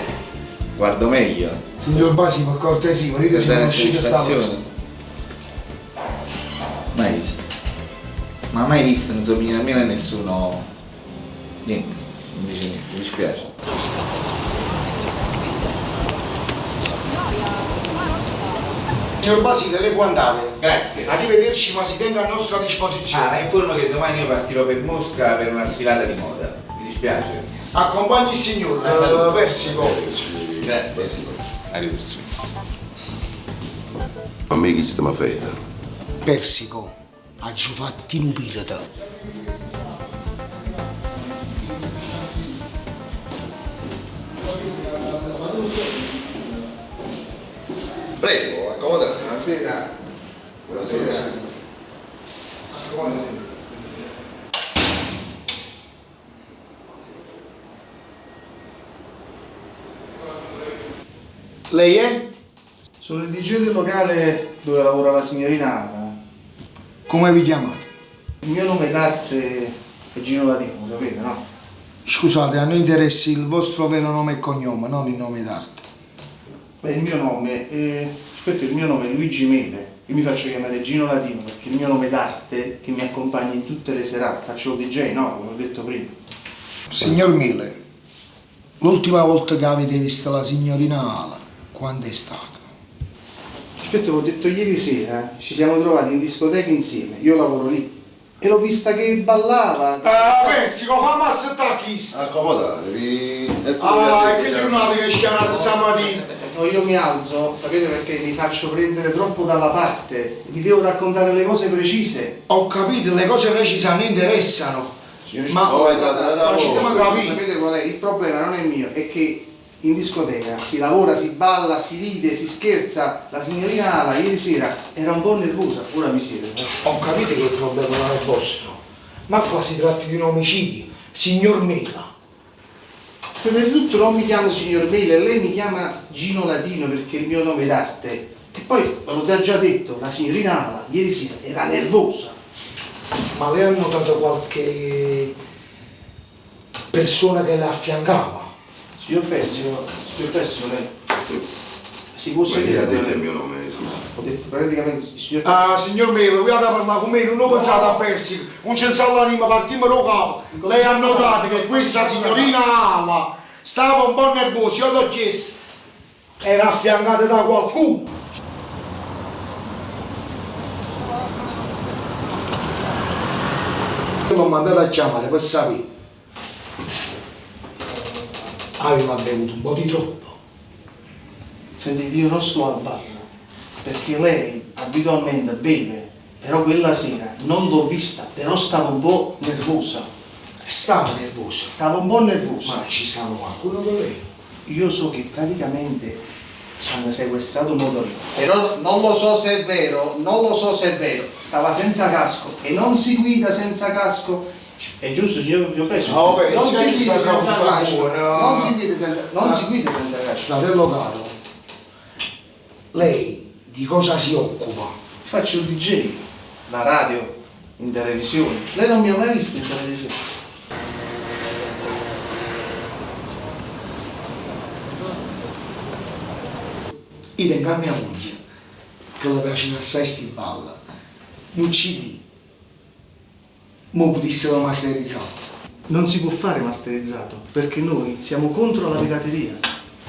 S7: guardo meglio.
S2: Signor Basile, per cortesia, vedete se conoscete questa persona.
S7: Mai visto. Ma mai visto, non somiglia nemmeno a nessuno. Niente, non dice niente, mi dispiace.
S2: Signor Basile, lei può andare.
S7: Grazie.
S2: Arrivederci, ma si tenga a nostra disposizione.
S7: La informo che domani io partirò per Mosca per una sfilata di moda. Mi dispiace.
S2: Accompagni il signor Persico.
S7: Grazie. Arrivederci.
S11: A me chi sta mi fede?
S2: Persico, ha giù fatti un pirata.
S11: Prego, accomodate. Buonasera. Buonasera.
S2: Lei è?
S12: Sono il DJ del locale dove lavora la signorina Ana.
S2: Come vi chiamate?
S12: Il mio nome d'arte è Gino Latino, lo sapete, no?
S2: Scusate, a noi interessa il vostro vero nome e cognome, non il nome d'arte.
S12: Beh, il mio nome è Luigi Mele. Io mi faccio chiamare Gino Latino perché il mio nome d'arte che mi accompagna in tutte le serate. Faccio il DJ, no? Come ho detto prima.
S2: Signor Mille, l'ultima volta che avete visto la signorina Ala, quando è stata?
S12: Aspetta, ho detto ieri sera, ci siamo trovati in discoteca insieme, io lavoro lì. E l'ho vista che ballava.
S2: Persico, fammi aspettare chi sta.
S11: Accomodatevi.
S2: Ah, è che giornata che ci chiamate stamattina?
S12: No, io mi alzo, sapete perché mi faccio prendere troppo dalla parte. Vi devo raccontare le cose precise.
S2: Ho capito, le cose precise mi interessano. Ma
S12: sapete qual è? Il problema non è mio, è che in discoteca si lavora, si balla, si ride, si scherza. La signorina Ala ieri sera era un po' nervosa, ora mi siete.
S2: Ho capito che il problema non è vostro, ma qua si tratta di un omicidio, signor Mela.
S12: Prima di tutto non mi chiamo signor Mele, lei mi chiama Gino Latino perché è il mio nome d'arte. E poi, ve l'ho già detto, la signorina Ala ieri sera era nervosa.
S2: Ma lei ha notato qualche persona che la affiancava?
S12: Signor Pessimo, lei si può sedere?
S11: Ha detto il mio nome, scusi.
S12: Ho detto praticamente signor
S2: Ah, signor Melo, voi avete parlato con me, non ho pensato a Persico, non c'è l'anima, partiamo da capo. Lei ha notato che questa signorina Ala stava un po' nervosa, io l'ho chiesto, era affiancata da qualcuno. L'ho mandato a chiamare per sapere. Aveva bevuto un po' di troppo.
S12: Sentite, io non sto al bar perché lei abitualmente beve Però quella sera non l'ho vista, però stavo un po' nervosa.
S2: Stava nervoso.
S12: Stavo un po' nervosa.
S2: Ma ci stava qualcuno con lei?
S12: Io so che praticamente ci hanno sequestrato un motorino. Però non lo so se è vero, Stava senza casco e non si guida senza casco. È giusto, signor Presidente?
S2: No, beh,
S12: non si guida senza
S2: casco.
S12: non si guida senza casco.
S2: Fratello caro, lei di cosa si occupa?
S12: Faccio il DJ, la radio, in televisione. Lei non mi ha mai visto in televisione?
S2: Io tengo a mia moglie, che le piacciono assai sti balla, un CD, mo potessero masterizzare.
S12: Non si può fare masterizzato, perché noi siamo contro la pirateria.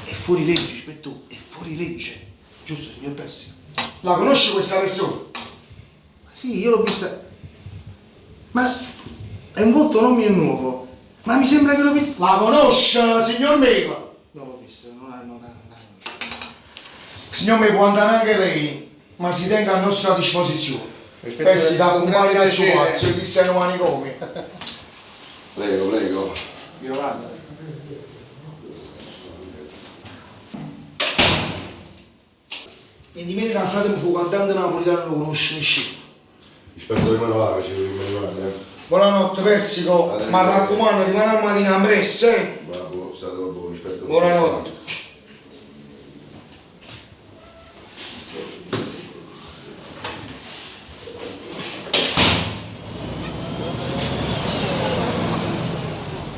S12: È fuori legge, Spettù, è fuori legge. Giusto, signor Persi?
S2: La conosce questa persona?
S12: Sì, io l'ho vista. Ma è un volto non mio nuovo. Ma mi sembra che l'ho vista.
S2: La conosce, signor Meva?
S12: Non l'ho vista, non.
S2: Signor me può andare anche lei, ma si tenga a nostra disposizione. Persi da compagno al suo pazzo, e chissà i manicomi.
S11: Prego, prego.
S12: Io vado.
S2: Mi dimentica il fratello fu cantante napolitano, lo conosce nessuno.
S11: Rispetto di manovara, ci devi manovare.
S2: Buonanotte Persico, ma raccomando rimane a mattina presto, eh?
S11: Bravo, state dopo, rispetto.
S2: Buonanotte.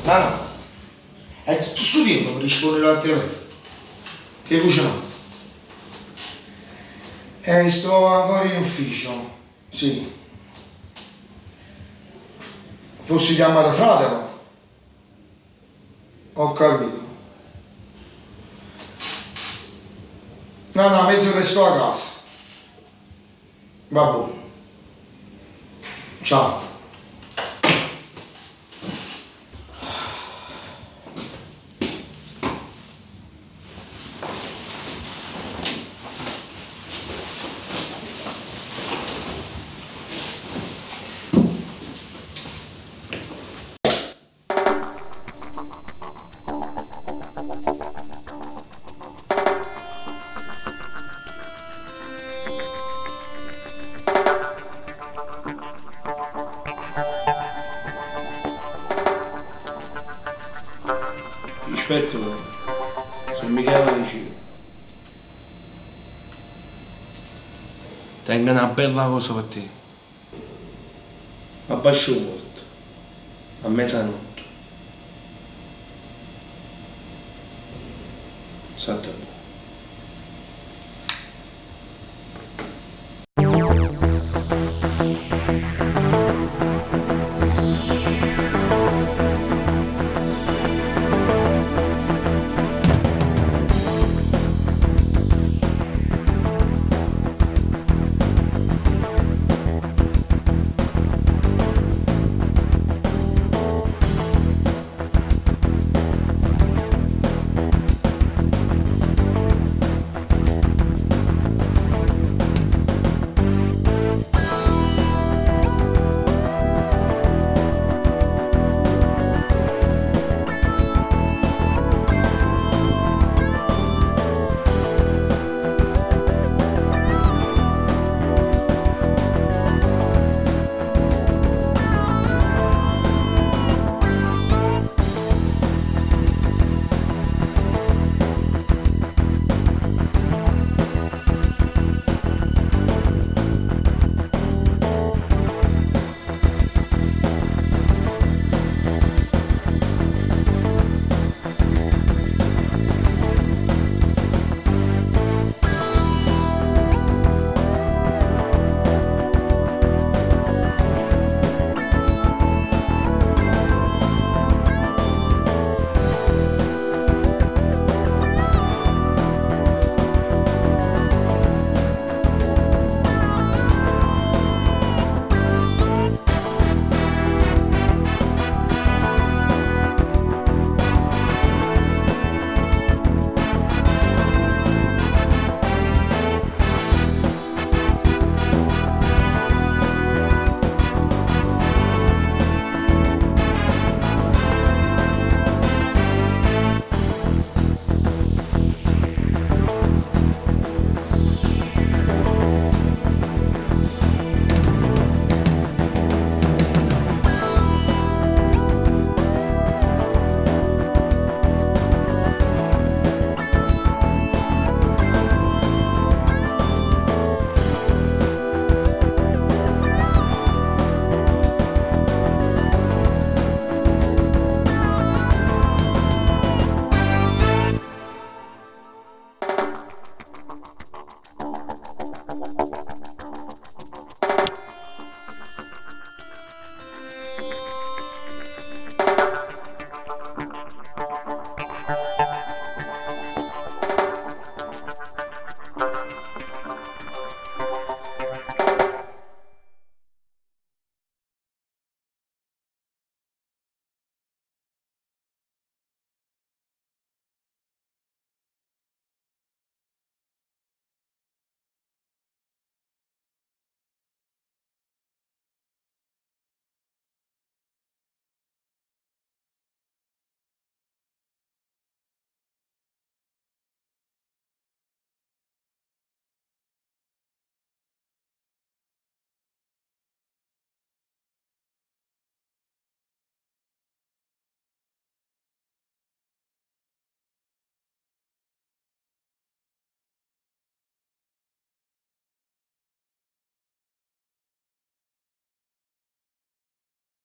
S2: No, è tutto su tempo per rispondere al telefono. Che cucinato? Sto ancora in ufficio, sì. Fossi chiamato fratello? Ho capito. No, mezzo che sto a casa. Vabbè. Ciao.
S10: Rispetto, sono Michele Licino. Tengo una bella cosa per te. A Bascioport, a mezzanotte. Esattamente.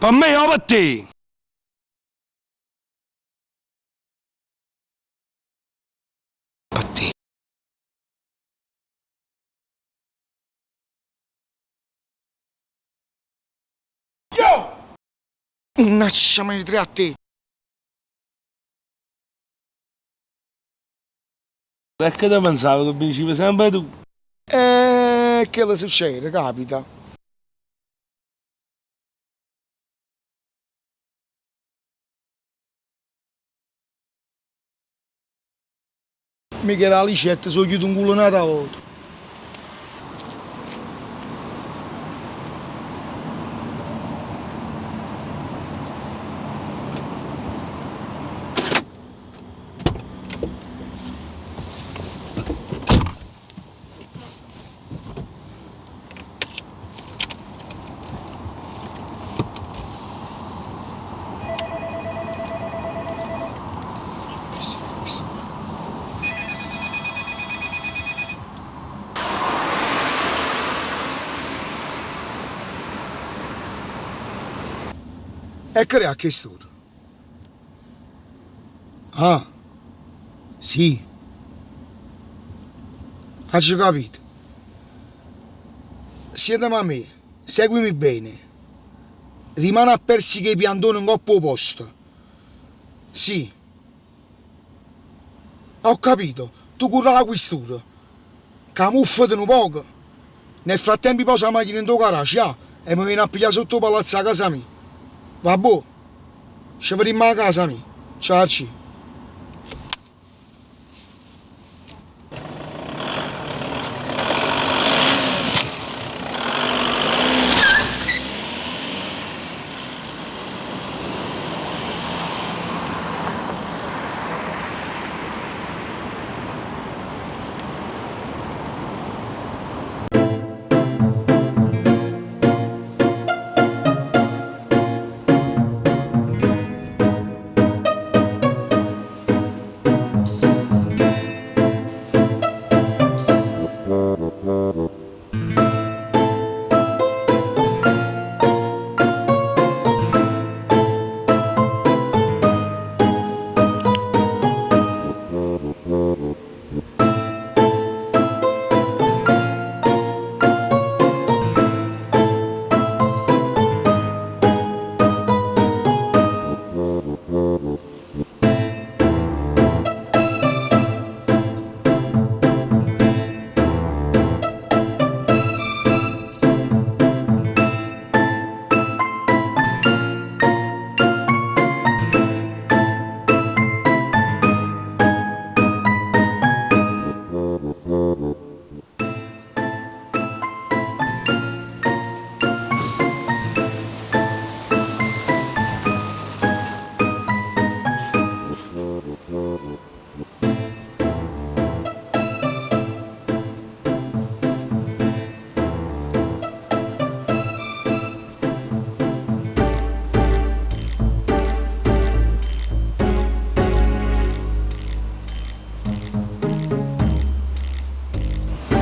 S10: Per me o per te? Per te.
S2: Lasciami tre a te.
S10: Perché te pensavo che vincivi sempre tu?
S2: Che le succede, capita. Mica la licetta, so chiudo un culo una volta. E che ha chiesto? Ah, sì. Hai capito? Siedimi a me, seguimi bene. Rimane a persi che i piantoni in coppo posto. Sì. Ho capito, tu corri alla questura. Camuffati un poco. Nel frattempo posa la macchina in tuo garage, e mi vieni a pigliare sotto il palazzo a casa mia. Vabbè, ci vediamo a casa mia. Ciao.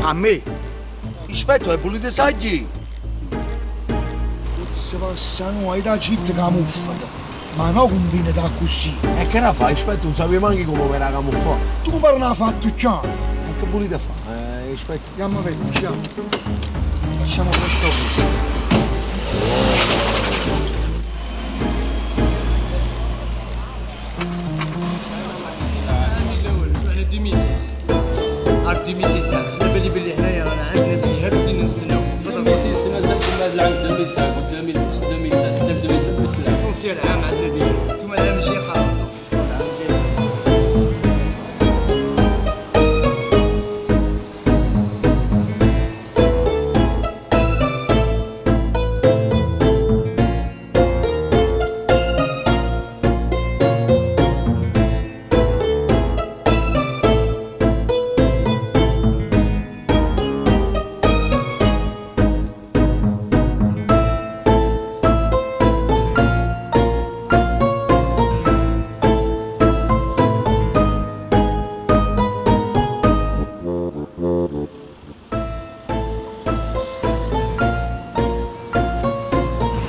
S2: A me?
S12: Rispetto ai pulite saggi.
S2: Si passa noi da città camuffata, ma non combina da così.
S12: E che ne fai? Rispetto, non sapevi manchi come me la camuffata.
S2: Tu per una fatto chiaro.
S12: E che pulite fa? Rispetto.
S2: Andiamo a vedere, diciamo. Facciamo questo.
S15: Essentiel عام عندنا بيه انتم لا ماشي خاطر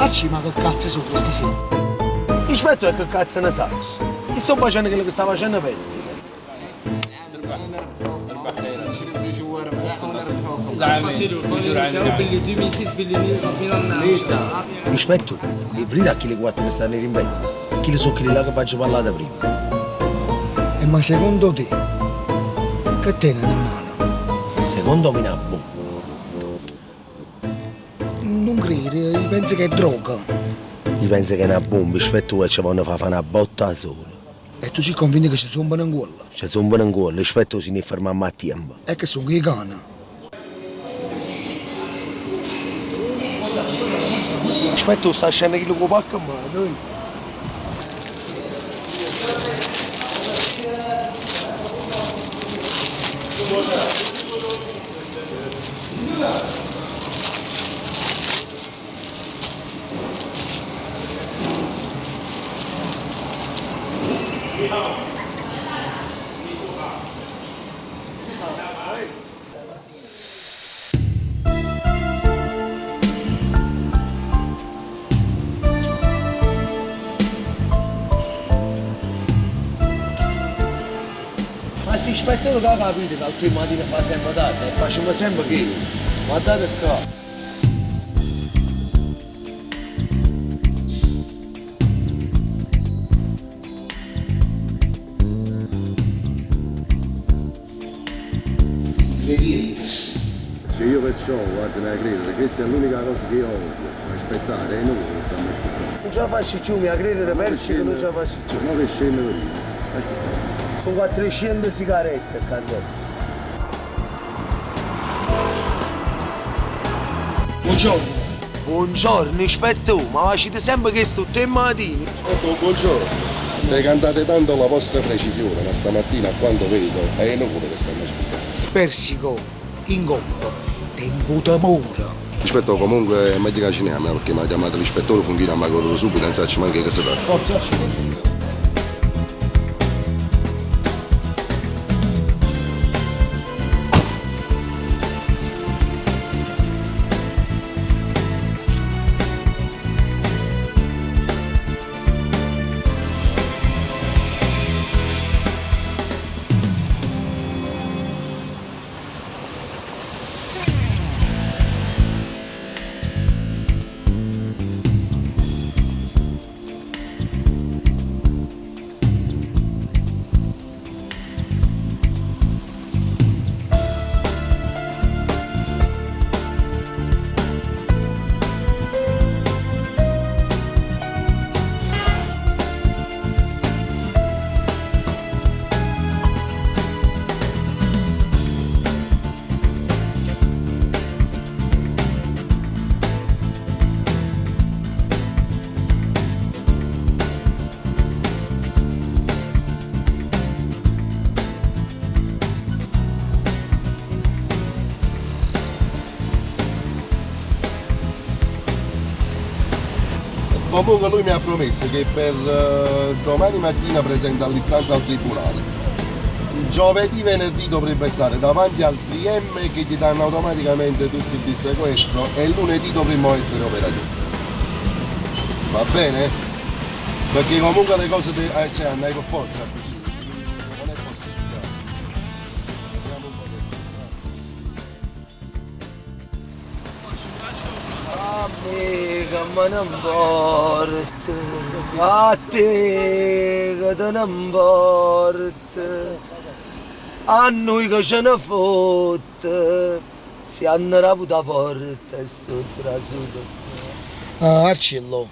S2: Facci, ma che cazzo sono questi sì?
S12: Rispetto a che cazzo ne sai? Ti sto facendo quello che sta facendo Persico. Rispetto, e vedete a chi le quattro che stanno in impegno? Chi le so quelli là che faccio parlare prima?
S2: Ma secondo te, che tiene in mano?
S12: Secondo me è una bomba.
S2: Non credo, io penso che è droga.
S12: Io penso che è una bomba, rispetto a ci vanno a fare una botta sola.
S2: E tu sei convinto che ci sono in quella?
S12: Ci sono in cuore, rispetto si ne fermiamo a tempo.
S2: E che sono i cani?
S12: Rispetto sta scendendo chi lo pacca, ma dai. Ma sti ispettore che ha capito che al tuo mattina fa sempre tardi e facciamo sempre questo. Guardate qua.
S11: Se io perciò, guarda, a credere, questa è l'unica cosa che io odio. Aspettare, è inutile che stiamo aspettando.
S12: Non ce la faccio più, mi a credere Persico non ce la faccio più.
S11: No, che scende per lì. Aspettate.
S12: Sono 400 sigarette, candela.
S2: Buongiorno.
S12: Buongiorno, ispettore, ma facete sempre questo tutte le mattine?
S11: Buongiorno. Le cantate tanto la vostra precisione, ma stamattina a quanto vedo è inutile che stiamo aspettando.
S2: Persico, in gomma, tempo d'amore.
S11: Rispetto comunque è meglio che ci andiamo, perché mi ha chiamato l'ispettore, funghina, ma corro subito, non sa manca che si fa.
S2: Forza,
S11: Comunque lui mi ha promesso che per domani mattina presenta l'istanza al tribunale. Giovedì, venerdì dovrebbe stare davanti al PM che gli danno automaticamente tutto il dissequestro e lunedì dovremmo essere operativi. Va bene? Perché comunque le cose cioè andai per forza così. Non è possibile. Vediamo un po'
S12: Amica, ma non porta, a te che te non porta, a noi che ce ne fotte, si hanno raputo la porta e sotto la suda.
S2: Arcello,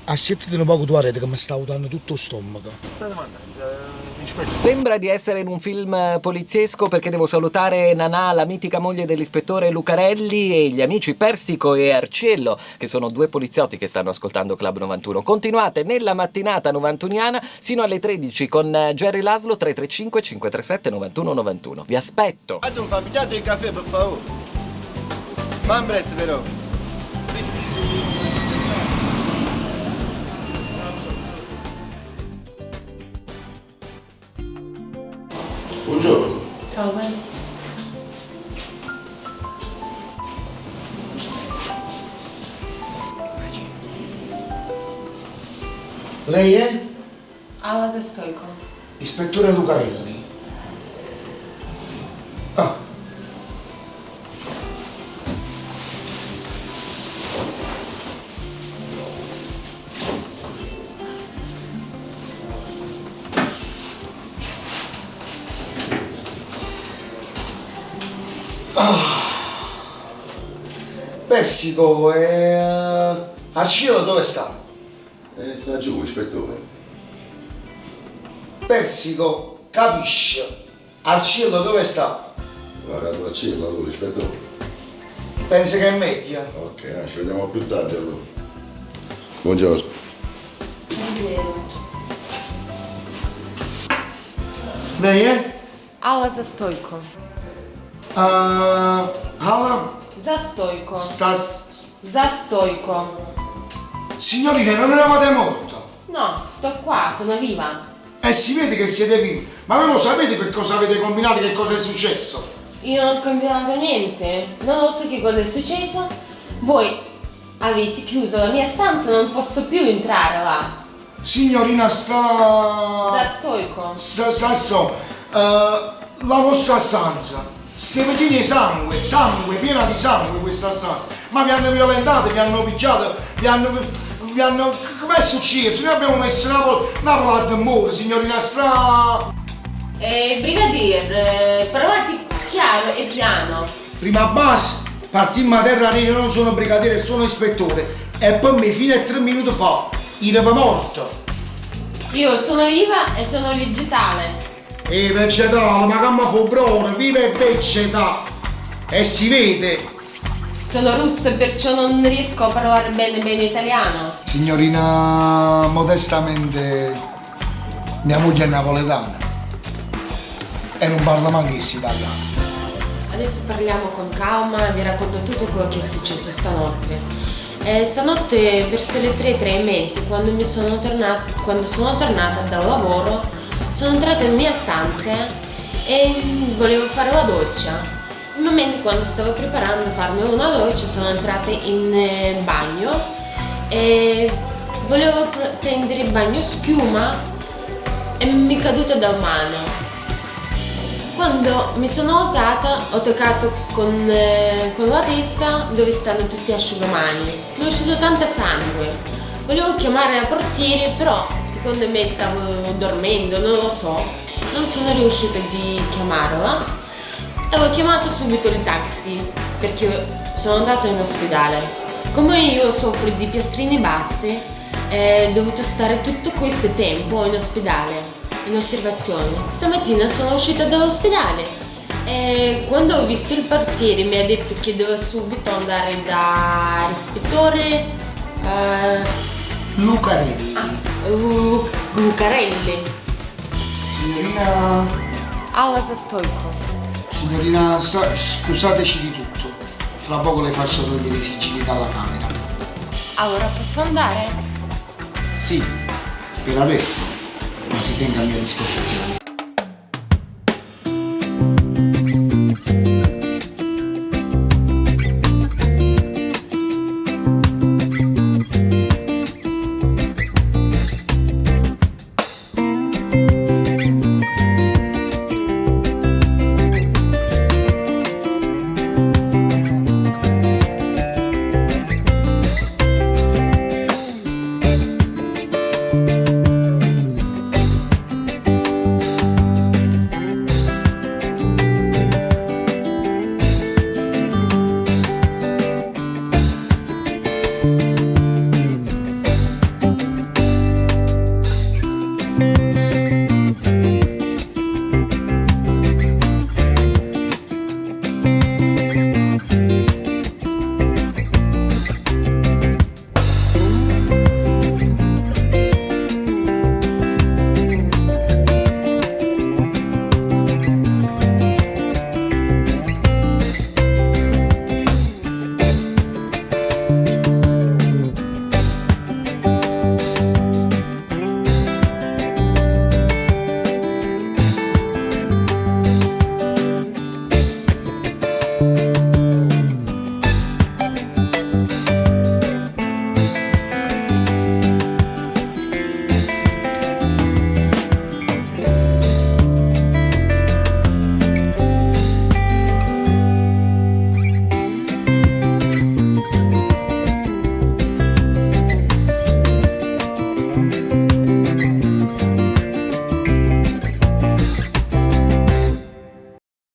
S2: assettati un poco tua rete che mi sta urtando tutto lo stomaco.
S3: Sembra di essere in un film poliziesco perché devo salutare Nanà, la mitica moglie dell'ispettore Lucarelli, e gli amici Persico e Arcello, che sono due poliziotti che stanno ascoltando Club 91. Continuate nella mattinata novantuniana sino alle 13 con Jerry Laszlo, 335 537 91 91. Vi aspetto.
S6: عندهم فاميليات كافيه بالفاو ما مبرس però.
S11: Buongiorno.
S14: Ciao, bene.
S2: Lei è?
S1: Alla Zastoico.
S2: Ispettore Lucarelli. Ah. Persico, al cielo dove sta?
S11: Sta giù, ispettore.
S2: Persico, capisce, al cielo dove sta?
S11: Guarda al cielo allora, ispettore.
S2: Pensi che è meglio?
S11: Ok, ci vediamo più tardi allora. Buongiorno.
S2: Lei è?
S1: Alla Zastoico.
S2: Alla?
S1: Zastoico.
S2: Zastoico. Signorina, non eravate morto?
S1: No, sto qua, sono viva.
S2: Si vede che siete vivi, ma voi lo sapete che cosa avete combinato, che cosa è successo?
S1: Io non ho combinato niente, non lo so che cosa è successo. Voi avete chiuso la mia stanza, non posso più entrare là.
S2: Signorina,
S1: Zastoico.
S2: La vostra stanza, se vedete sangue, piena di sangue questa stanza, ma vi hanno violentato, vi hanno picchiato, vi hanno... Com'è successo? Noi abbiamo messo Napoli al temore, signorina
S1: Brigadier, parlate chiaro e piano.
S2: Prima base, partimmo a terra nera, io non sono brigadiere, sono ispettore. E poi mi fino a 3 minuti fa, era morto.
S1: Io sono viva e sono vegetale.
S2: Vegetale, ma come fu brone, viva e vegetale. E si vede.
S1: Sono russa, perciò non riesco a parlare bene italiano.
S2: Signorina, modestamente, mia moglie è napoletana e non parla manco italiano.
S1: Adesso parliamo con calma, vi racconto tutto quello che è successo stanotte. Stanotte verso le 3:30, quando sono tornata dal lavoro, sono entrata in mia stanza e volevo fare la doccia. Nel momento quando stavo preparando a farmi una doccia sono entrata in bagno e volevo prendere il bagno schiuma e mi è caduta da mano. Quando mi sono alzata ho toccato con la testa dove stanno tutti gli asciugamani. Mi è uscito tanto sangue. Volevo chiamare la portiere, però secondo me stavo dormendo, non lo so. Non sono riuscita a chiamarla. E ho chiamato subito il taxi perché sono andata in ospedale. Come io soffro di piastrini bassi, ho dovuto stare tutto questo tempo in ospedale, in osservazione. Stamattina sono uscita dall'ospedale e quando ho visto il portiere mi ha detto che devo subito andare dall'ispettore
S2: Lucarelli.
S1: Lucarelli.
S2: Signorina...
S1: Alla Zastoico.
S2: Signorina, scusateci di tutto. Fra poco le faccio togliere i sigilli dalla camera.
S1: Allora posso andare?
S2: Sì, per adesso, ma si tenga a mia disposizione.